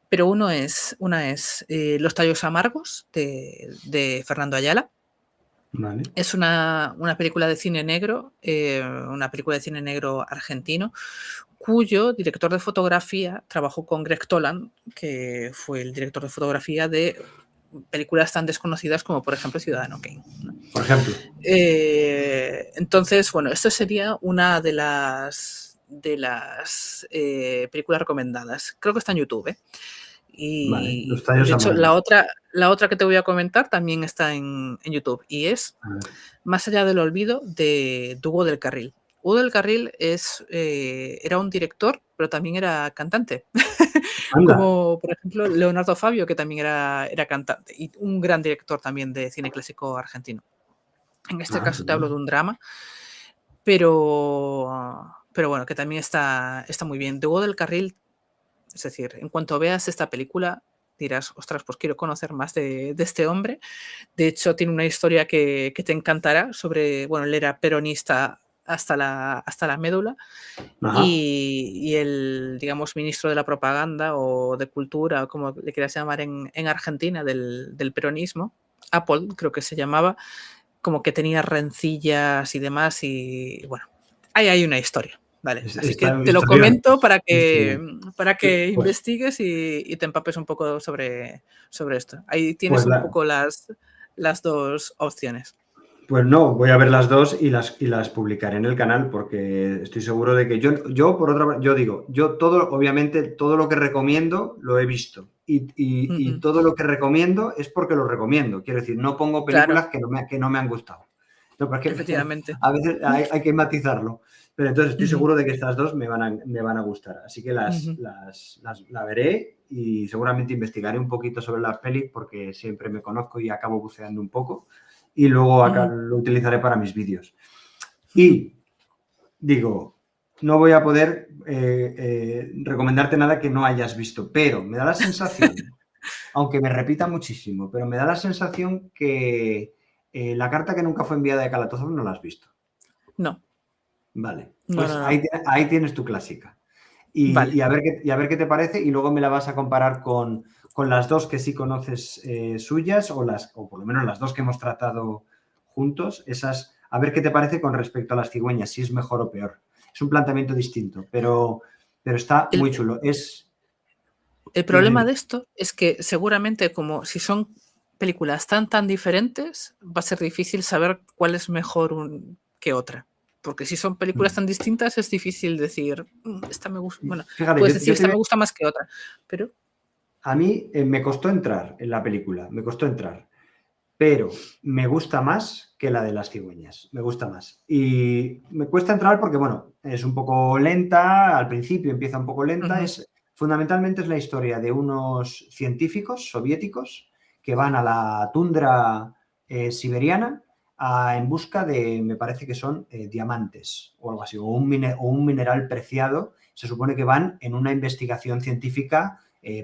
A: pero una es Los tallos amargos, de Fernando Ayala.
B: Vale.
A: Es una película de cine negro, una película de cine negro argentino, cuyo director de fotografía trabajó con Greg Toland, que fue el director de fotografía de películas tan desconocidas como, por ejemplo, Ciudadano Kane, ¿no?
B: Por ejemplo.
A: Entonces, bueno, esto sería una de las películas recomendadas. Creo que está en YouTube, ¿eh? Y
B: Los tallos
A: de hecho,
B: amargos.
A: la otra que te voy a comentar también está en YouTube y es Más allá del olvido, de Hugo del Carril. Hugo del Carril era un director, pero también era cantante. Como, por ejemplo, Leonardo Fabio, que también era cantante y un gran director también de cine clásico argentino. En este caso te hablo de un drama, pero bueno, que también está muy bien. De Hugo del Carril, es decir, en cuanto veas esta película dirás, ostras, pues quiero conocer más de este hombre. De hecho, tiene una historia que te encantará sobre, bueno, él era peronista hasta la médula y el, digamos, ministro de la propaganda o de cultura, o como le quieras llamar en Argentina, del peronismo, Apple creo que se llamaba, como que tenía rencillas y demás y, bueno, ahí hay una historia. Vale, así que te lo comento para que investigues y te empapes un poco sobre esto. Ahí tienes un poco las dos opciones.
B: Pues no, voy a ver las dos y las publicaré en el canal porque estoy seguro de que yo por otra parte, yo digo, yo obviamente todo lo que recomiendo lo he visto y todo lo que recomiendo es porque lo recomiendo. Quiero decir, no pongo películas que no me han gustado. No, porque
A: efectivamente.
B: A veces hay que matizarlo. Pero entonces estoy seguro de que estas dos me van a gustar. Así que la veré y seguramente investigaré un poquito sobre las pelis porque siempre me conozco y acabo buceando un poco. Y luego acá lo utilizaré para mis vídeos. Y digo, no voy a poder recomendarte nada que no hayas visto, pero me da la sensación, aunque me repita muchísimo, pero me da la sensación que La carta que nunca fue enviada de Kalatozov no la has visto.
A: No.
B: Vale, pues no. Ahí tienes tu clásica.
A: Vale.
B: Y a ver qué te parece y luego me la vas a comparar con las dos que sí conoces suyas o por lo menos las dos que hemos tratado juntos, esas, a ver qué te parece con respecto a Las cigüeñas, si es mejor o peor. Es un planteamiento distinto, pero está muy chulo.
A: El problema de esto es que seguramente como si son películas tan diferentes, va a ser difícil saber cuál es mejor que otra. Porque si son películas tan distintas, es difícil decir, esta me gusta. Bueno,
B: Fíjate,
A: puedes decir, esta me gusta más que otra. Pero
B: a mí me costó entrar en la película, me costó entrar. Pero me gusta más que la de las cigüeñas, me gusta más. Y me cuesta entrar porque, bueno, es un poco lenta, al principio empieza un poco lenta, fundamentalmente es la historia de unos científicos soviéticos que van a la tundra siberiana en busca de, me parece que son diamantes o algo así, o un mineral preciado. Se supone que van en una investigación científica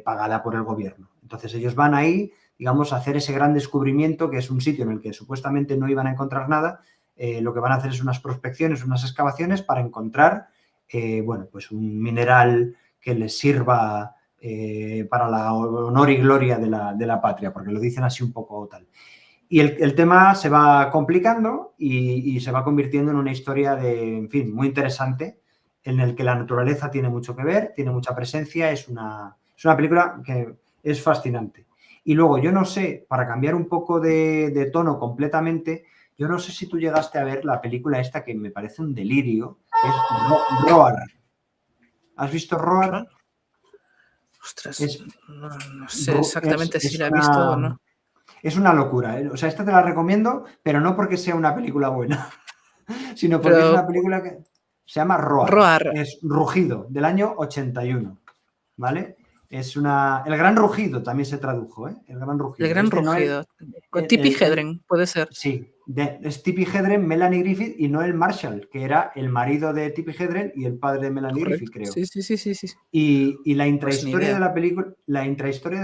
B: pagada por el gobierno. Entonces ellos van ahí, digamos, a hacer ese gran descubrimiento, que es un sitio en el que supuestamente no iban a encontrar nada. Lo que van a hacer es unas prospecciones, unas excavaciones para encontrar, bueno, pues un mineral que les sirva para la honor y gloria de la patria, porque lo dicen así un poco tal. Y el tema se va complicando y se va convirtiendo en una historia de, en fin, muy interesante, en el que la naturaleza tiene mucho que ver, tiene mucha presencia, es una película que es fascinante. Y luego, yo no sé, para cambiar un poco de tono completamente, yo no sé si tú llegaste a ver la película esta que me parece un delirio, es Roar. ¿Has visto Roar?
A: Ostras, no sé exactamente si la he visto o no.
B: Es una locura, ¿eh? O sea, esta te la recomiendo, pero no porque sea una película buena, sino porque es una película que se llama Roar. Es Rugido, del año 81, ¿vale? Es El Gran Rugido también se tradujo, ¿eh? El Gran Rugido.
A: El Gran Rugido. Con Tippi Hedren, puede ser.
B: Sí, es Tippi Hedren, Melanie Griffith y Noel Marshall, que era el marido de Tippi Hedren y el padre de Melanie Griffith, creo.
A: Sí.
B: Y la intrahistoria de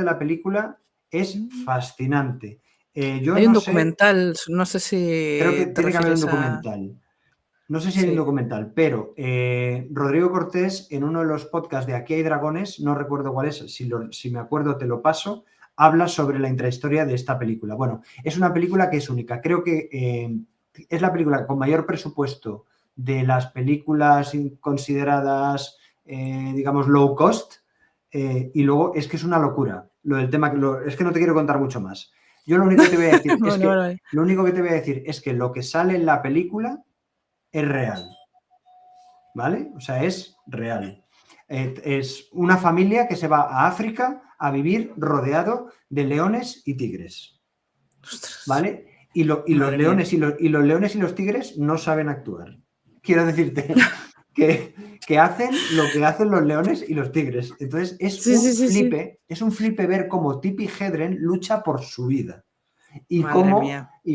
B: la película es fascinante.
A: Hay un documental, no sé si.
B: Creo que tiene que haber un documental. No sé si hay un documental, pero Rodrigo Cortés, en uno de los podcasts de Aquí hay dragones, no recuerdo cuál es, si me acuerdo te lo paso, habla sobre la intrahistoria de esta película. Bueno, es una película que es única. Creo que es la película con mayor presupuesto de las películas consideradas, digamos, low cost. Y luego es que es una locura. Lo del tema, es que no te quiero contar mucho más. Yo lo único que te voy a decir lo único que te voy a decir es que lo que sale en la película es real, ¿vale? O sea, es real. Es una familia que se va a África a vivir rodeado de leones y tigres, ¿vale? Y los leones y los tigres no saben actuar. Quiero decirte que hacen lo que hacen los leones y los tigres. Entonces es un flipe ver cómo Tippi Hedren lucha por su vida. Y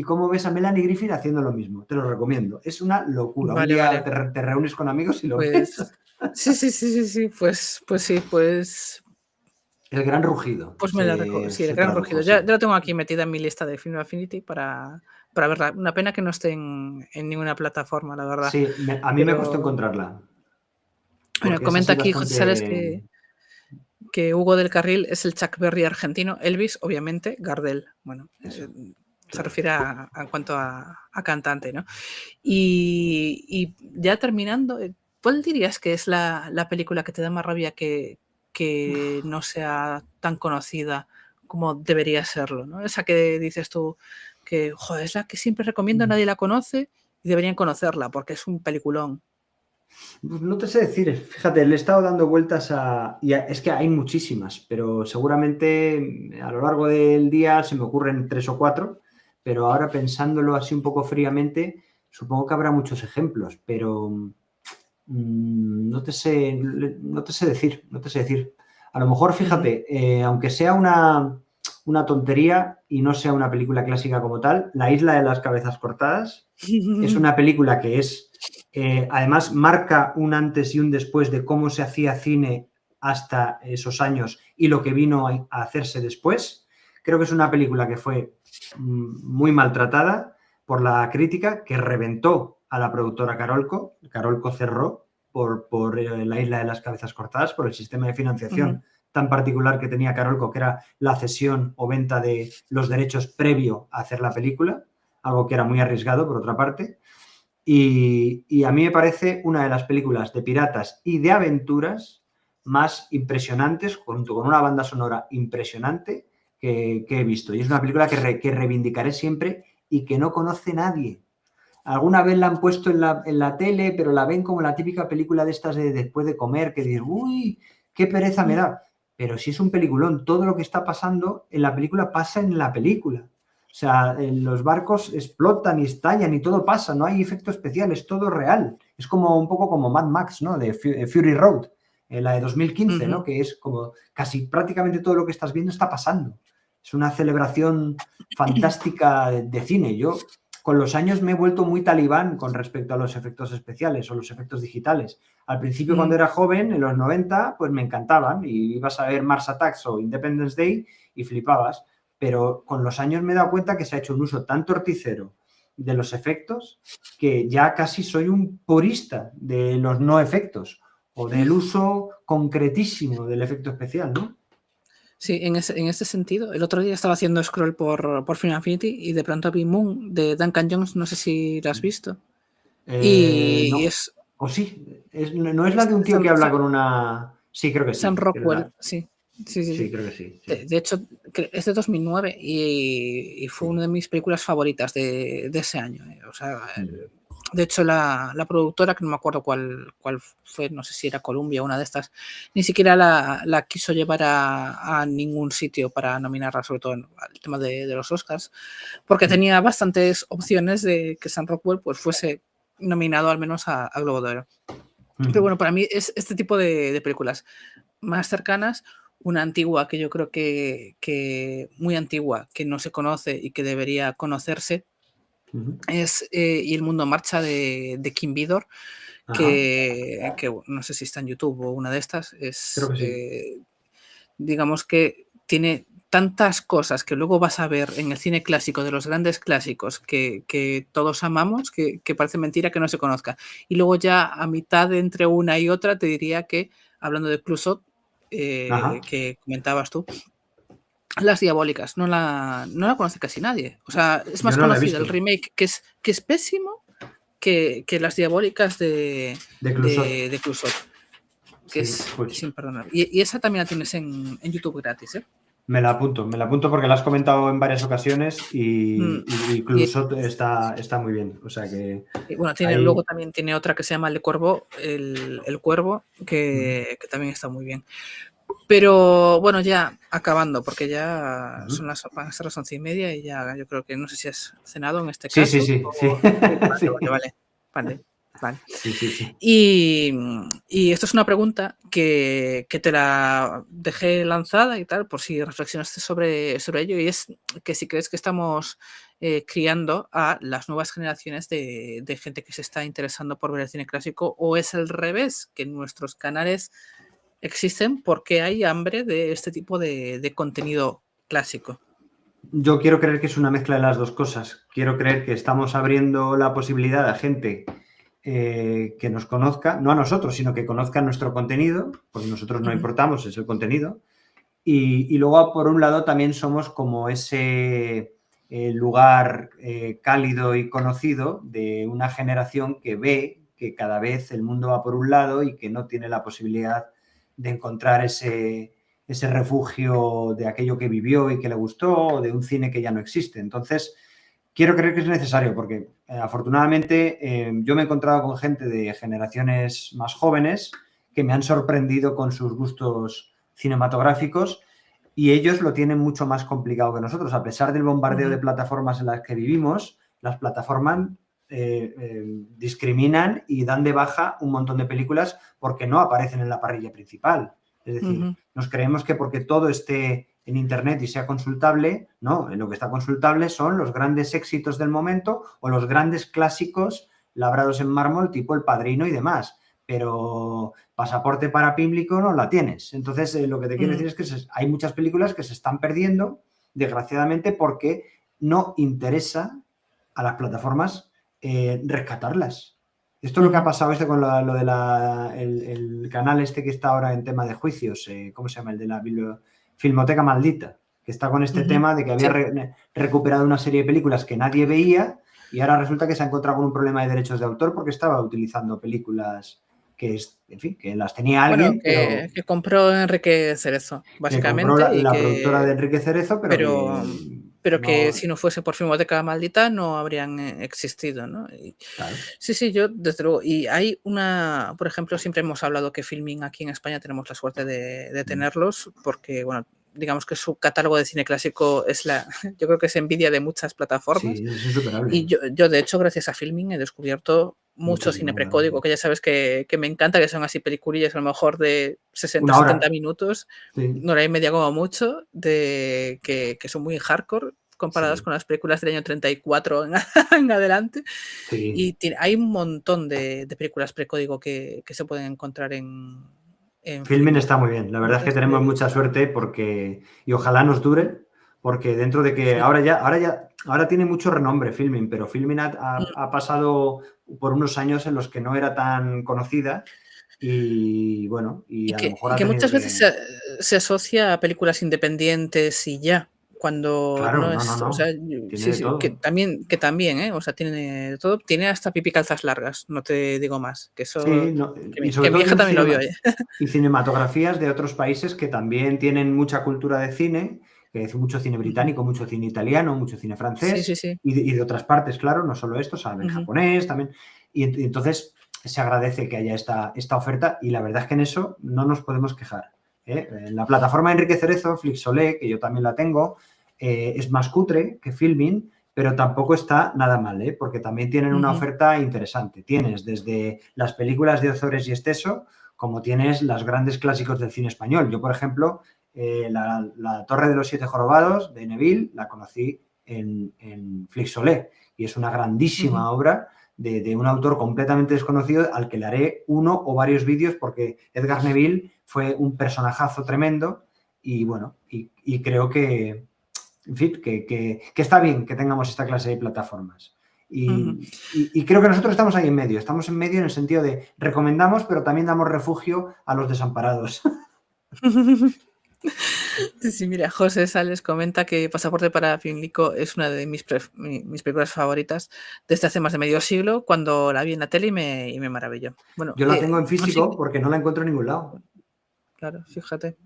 B: cómo ves a Melanie Griffith haciendo lo mismo. Te lo recomiendo. Es una locura. Un día te reúnes con amigos y lo ves.
A: Sí. Pues sí.
B: El Gran Rugido.
A: Pues me la recuerdo. Sí, El Gran Rugido. Ya lo tengo aquí metida en mi lista de Film Affinity para verla. Una pena que no esté en ninguna plataforma, la verdad.
B: Sí, a mí me costó encontrarla.
A: Bueno, comenta aquí José Sales que Hugo del Carril es el Chuck Berry argentino, Elvis, obviamente, Gardel. Bueno, se refiere en cuanto a cantante, ¿no? Y ya terminando, ¿cuál dirías que es la película que te da más rabia que no sea tan conocida como debería serlo, ¿no? Esa que dices tú que, joder, es la que siempre recomiendo, nadie la conoce y deberían conocerla porque es un peliculón.
B: No te sé decir, fíjate, le he estado dando vueltas es que hay muchísimas, pero seguramente a lo largo del día se me ocurren 3 o 4, pero ahora pensándolo así un poco fríamente, supongo que habrá muchos ejemplos, pero no te sé decir. A lo mejor, fíjate, aunque sea una tontería y no sea una película clásica como tal, La isla de las cabezas cortadas es una película que es... además, marca un antes y un después de cómo se hacía cine hasta esos años y lo que vino a hacerse después. Creo que es una película que fue muy maltratada por la crítica, que reventó a la productora Carolco. Carolco cerró por La isla de las cabezas cortadas, por el sistema de financiación tan particular que tenía Carolco, que era la cesión o venta de los derechos previo a hacer la película, algo que era muy arriesgado, por otra parte. Y a mí me parece una de las películas de piratas y de aventuras más impresionantes, junto con una banda sonora impresionante, que he visto. Y es una película que reivindicaré siempre y que no conoce nadie. Alguna vez la han puesto en la tele, pero la ven como la típica película de estas de después de comer, que dices, uy, qué pereza me da. Pero si es un peliculón, todo lo que está pasando en la película pasa en la película. O sea, los barcos explotan y estallan y todo pasa, no hay efecto especial, es todo real. Es como un poco como Mad Max, ¿no? De Fury Road, la de 2015, ¿no? Que es como casi prácticamente todo lo que estás viendo está pasando. Es una celebración fantástica de cine. Yo con los años me he vuelto muy talibán con respecto a los efectos especiales o los efectos digitales. Al principio, cuando era joven, en los 90, pues me encantaban y ibas a ver Mars Attacks o Independence Day y flipabas. Pero con los años me he dado cuenta que se ha hecho un uso tan torticero de los efectos que ya casi soy un purista de los no efectos o del uso concretísimo del efecto especial, ¿no?
A: Sí, en ese sentido, el otro día estaba haciendo scroll por Final Infinity y de pronto vi Moon de Duncan Jones, no sé si la has visto. Y
B: No.
A: es...
B: ¿O sí? ¿No es la de un tío que habla con una...? Sí, creo que sí.
A: Sam Rockwell, sí.
B: Sí, creo que sí.
A: De hecho, es de 2009 y fue una de mis películas favoritas de ese año. O sea, de hecho, la productora, que no me acuerdo cuál fue, no sé si era Columbia o una de estas, ni siquiera la quiso llevar a ningún sitio para nominarla, sobre todo al tema de los Oscars, porque tenía bastantes opciones de que Sam Rockwell pues, fuese nominado al menos a Globo de Oro. Pero bueno, para mí es este tipo de películas más cercanas, una antigua que yo creo que muy antigua, que no se conoce y que debería conocerse, es Y el mundo marcha de Kim Vidor, que no sé si está en YouTube o una de estas,
B: Creo
A: es
B: que sí.
A: digamos que tiene tantas cosas que luego vas a ver en el cine clásico, de los grandes clásicos que todos amamos, que parece mentira que no se conozca. Y luego ya a mitad de entre una y otra te diría que, hablando de Clouseau, que comentabas tú, Las Diabólicas, no la conoce casi nadie. O sea, es más
B: Yo no la he
A: conocido
B: visto.
A: el remake, que es pésimo, que Las Diabólicas de Clouseau, que
B: Sí,
A: es imperdonable. Y esa también la tienes en YouTube gratis, ¿eh?
B: Me la apunto porque la has comentado en varias ocasiones y incluso está muy bien. O sea que
A: Y bueno, luego
B: ahí...
A: también tiene otra que se llama El Cuervo, el Cuervo, que también está muy bien. Pero bueno, ya acabando, porque ya van a ser las 11:30 y ya yo creo que no sé si has cenado en este
B: Sí.
A: caso.
B: Sí.
A: Vale.
B: Sí.
A: Y esto es una pregunta que te la dejé lanzada y tal, por si reflexionaste sobre ello, y es que si crees que estamos criando a las nuevas generaciones de gente que se está interesando por ver el cine clásico, o es al revés, que nuestros canales existen porque hay hambre de este tipo de contenido clásico.
B: Yo quiero creer que es una mezcla de las dos cosas. Quiero creer que estamos abriendo la posibilidad a gente que nos conozca, no a nosotros, sino que conozca nuestro contenido, porque nosotros no importamos, es el contenido. Y luego, por un lado, también somos como ese lugar cálido y conocido de una generación que ve que cada vez el mundo va por un lado y que no tiene la posibilidad de encontrar ese refugio de aquello que vivió y que le gustó, o de un cine que ya no existe. Entonces, quiero creer que es necesario porque afortunadamente yo me he encontrado con gente de generaciones más jóvenes que me han sorprendido con sus gustos cinematográficos y ellos lo tienen mucho más complicado que nosotros. A pesar del bombardeo de plataformas en las que vivimos, las plataformas discriminan y dan de baja un montón de películas porque no aparecen en la parrilla principal. Es decir, nos creemos que porque todo esté en Internet y sea consultable, no, lo que está consultable son los grandes éxitos del momento o los grandes clásicos labrados en mármol tipo El Padrino y demás, pero Pasaporte para Pimlico no la tienes. Entonces, lo que te quiero decir es que hay muchas películas que se están perdiendo, desgraciadamente, porque no interesa a las plataformas rescatarlas. Esto es lo que ha pasado con lo de el canal este que está ahora en tema de juicios, ¿cómo se llama? El de la Filmoteca Maldita, que está con este tema de que había recuperado una serie de películas que nadie veía y ahora resulta que se ha encontrado con un problema de derechos de autor porque estaba utilizando películas en fin, que las tenía
A: Bueno,
B: alguien, pero
A: que compró Enrique Cerezo,
B: que compró
A: básicamente, y
B: la productora de
A: que
B: Enrique Cerezo, pero
A: pero
B: que
A: pero que
B: no,
A: si no fuese por Filmoteca Maldita no habrían existido, ¿no? Y
B: claro.
A: sí, yo desde luego. Y hay una, por ejemplo, siempre hemos hablado que Filmin aquí en España tenemos la suerte de tenerlos, porque, bueno, digamos que su catálogo de cine clásico es yo creo que es envidia de muchas plataformas.
B: Sí, es
A: Y
B: insuperable.
A: yo, de hecho, gracias a Filmin he descubierto mucho cine
B: Muchísimo, la verdad que
A: precódigo,
B: sí.
A: que ya sabes que me encanta, que son así peliculillas a lo mejor de 60,
B: Una
A: 70
B: hora.
A: minutos,
B: Sí,
A: una hora y media como mucho, que son muy hardcore comparadas
B: sí,
A: con las películas del año 34 en adelante.
B: sí.
A: Y hay un montón de películas precódigo que se pueden encontrar en
B: Filmin
A: Filmin.
B: está muy bien. La verdad es que tenemos mucha suerte porque, y ojalá nos dure, porque dentro de que
A: Sí.
B: ahora tiene mucho renombre Filmin, pero Filmin ha pasado por unos años en los que no era tan conocida y bueno, y
A: Y
B: a lo
A: que,
B: mejor
A: y
B: ha
A: que
B: tenido
A: muchas veces
B: que...
A: se asocia a películas independientes y ya, cuando
B: Claro,
A: no
B: no,
A: es, o sea,
B: no. Tiene
A: sí,
B: de
A: sí,
B: todo.
A: que también, ¿eh? O sea, tiene de todo, tiene hasta pipí calzas largas, no te digo más, que
B: Sí,
A: eso,
B: y
A: que
B: sobre
A: mi
B: todo
A: hija
B: tiene
A: también lo vio, ¿eh?
B: y cinematografías de otros países que también tienen mucha cultura de cine, que es mucho cine británico, mucho cine italiano, mucho cine
A: Sí, sí,
B: francés
A: sí.
B: y de otras partes, claro, no solo esto, saben
A: Ujú,
B: japonés también. Y entonces se agradece que haya esta oferta y la verdad es que en eso no nos podemos quejar. ¿Eh? En la plataforma de Enrique Cerezo, Flixolé, que yo también la tengo, es más cutre que Filmin, pero tampoco está nada mal, ¿eh? Porque también tienen una
A: ujú,
B: oferta interesante. Tienes desde las películas de Ozores y Esteso, como tienes los grandes clásicos del cine español. Yo, por ejemplo, la Torre de los Siete Jorobados de Neville la conocí en Flixolé y es una
A: ujú.
B: grandísima obra de un autor completamente desconocido al que le haré uno o varios vídeos porque Edgar Neville fue un personajazo tremendo y bueno, y creo que, en fin, que está bien que tengamos esta clase de plataformas.
A: Ujú.
B: Y creo que nosotros estamos ahí en medio. Estamos en medio en el sentido de recomendamos, pero también damos refugio a los desamparados.
A: Sí, sí, mira, José Sales comenta que Pasaporte para Finlico es una de mis películas favoritas desde hace más de medio siglo, cuando la vi en la tele y me maravilló. Bueno,
B: Yo la tengo en
A: así
B: físico
A: que,
B: porque no la encuentro en ningún lado.
A: claro, fíjate.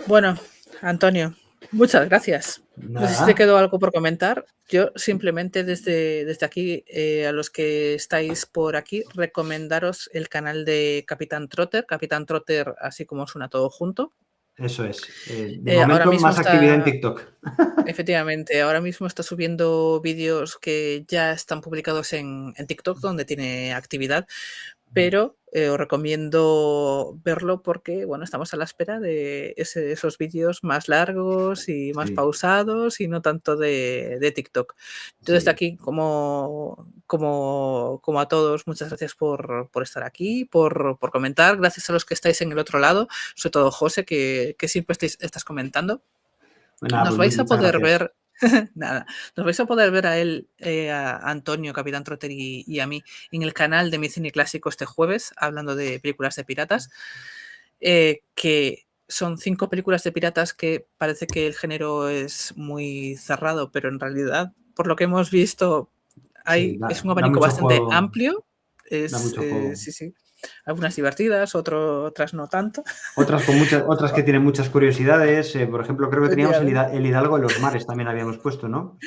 A: Bueno, Antonio, muchas gracias. No sé si te
B: Nada,
A: quedó algo por comentar. Yo simplemente desde aquí, a los que estáis por aquí, recomendaros el canal de Capitán Trotter, así como suena todo junto.
B: eso es. De
A: Ahora
B: momento,
A: mismo
B: más actividad en
A: está,
B: TikTok.
A: efectivamente, ahora mismo está subiendo vídeos que ya están publicados en TikTok, donde tiene actividad, pero os recomiendo verlo porque, bueno, estamos a la espera de esos vídeos más largos y más
B: Sí,
A: pausados y no tanto de TikTok. Yo desde
B: sí.
A: aquí, como a todos, muchas gracias por estar aquí, por comentar, gracias a los que estáis en el otro lado, sobre todo José, que siempre estás comentando.
B: Bueno, nada,
A: Nos
B: pues
A: vais a
B: muchas
A: poder
B: gracias.
A: ver, nada, nos vais a poder ver a él, a Antonio, Capitán Trotter y a mí en el canal de Mi Cine Clásico este jueves, hablando de películas de piratas, que son 5 películas de piratas que parece que el género es muy cerrado, pero en realidad, por lo que hemos visto,
B: Sí,
A: es un
B: da
A: abanico
B: mucho
A: bastante
B: juego.
A: amplio.
B: Da mucho juego.
A: Sí, sí. Algunas divertidas, otras no tanto.
B: Otras que tienen muchas curiosidades. Por ejemplo, creo que teníamos
A: Efectivamente.
B: El Hidalgo de los Mares, también habíamos puesto, ¿no?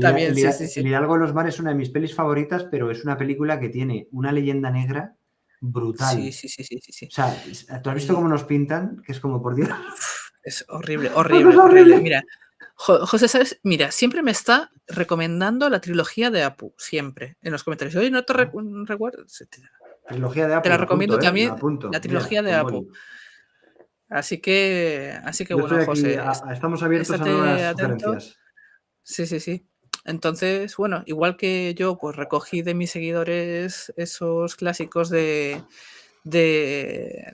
A: También, sí, sí,
B: El
A: sí.
B: Hidalgo de los Mares es una de mis pelis favoritas, pero es una película que tiene una leyenda negra
A: Sí,
B: brutal.
A: sí, sí, sí, sí,
B: O
A: sí.
B: sea, ¿tú has visto
A: Y
B: cómo nos pintan? Que es como, por Dios,
A: es horrible,
B: esto es
A: horrible, horrible.
B: horrible.
A: Mira, José, ¿sabes? Mira, siempre me está recomendando la trilogía de Apu, siempre, en los comentarios. Oye, no te
B: Ah,
A: recuerdo.
B: trilogía de
A: Te
B: Apu,
A: la
B: la apunto,
A: recomiendo
B: ¿eh? La
A: también,
B: apunto.
A: la
B: Mira,
A: trilogía de
B: con
A: Apu.
B: boli.
A: Así que
B: Yo estoy
A: bueno,
B: aquí,
A: José,
B: estamos abiertos a
A: estate
B: nuevas
A: atento.
B: sugerencias.
A: Sí, sí, sí. Entonces, bueno, igual que yo, pues recogí de mis seguidores esos clásicos de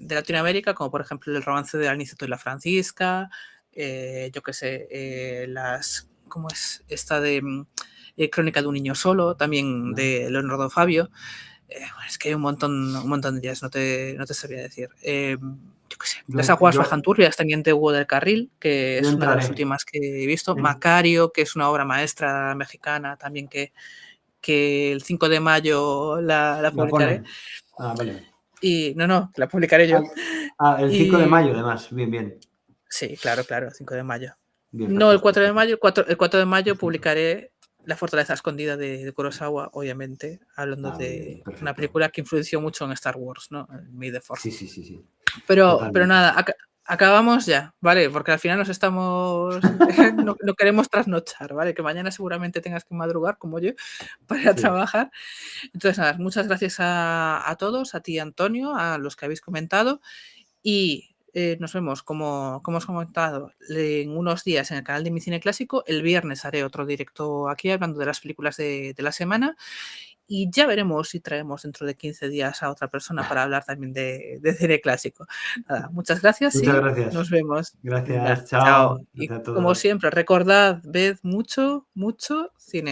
A: Latinoamérica, como por ejemplo el romance de Aniceto y la Francisca, yo qué sé, ¿cómo es? Esta de Crónica de un niño solo, también
B: ¿No?
A: de Leonardo Fabio. Bueno, es que hay un montón de ellas, no te sabría decir. Yo qué sé, Las aguas bajan
B: Yo,
A: turbias, también de Hugo del Carril, que
B: yo
A: es una de las
B: entraré.
A: últimas que he visto.
B: En-
A: Macario, que es una obra maestra mexicana también que que el 5 de mayo la publicaré.
B: ponen. Ah, vale.
A: Y no, la publicaré yo.
B: El 5 de mayo, además. Bien.
A: Sí, claro, 5 de mayo.
B: Bien,
A: no, el
B: perfecto,
A: 4 de mayo. El 4 de mayo
B: Perfecto.
A: publicaré La fortaleza escondida de Kurosawa, obviamente, hablando de
B: perfecto.
A: una película que influenció mucho en Star Wars, ¿no? En May the Force.
B: Sí.
A: Pero nada, acabamos ya, ¿vale? Porque al final nos estamos... no queremos trasnochar, ¿vale? Que mañana seguramente tengas que madrugar, como yo, para ir a trabajar. Entonces, nada, muchas gracias a todos, a ti, Antonio, a los que habéis comentado, y nos vemos, como hemos comentado, en unos días en el canal de Mi Cine Clásico. El viernes haré otro directo aquí hablando de las películas de la semana, y ya veremos si traemos dentro de 15 días a otra persona para hablar también de cine clásico. Nada, muchas gracias y nos vemos.
B: Gracias,
A: Venga,
B: chao.
A: chao.
B: Gracias
A: Y
B: a todos.
A: como siempre, recordad, ved mucho cine.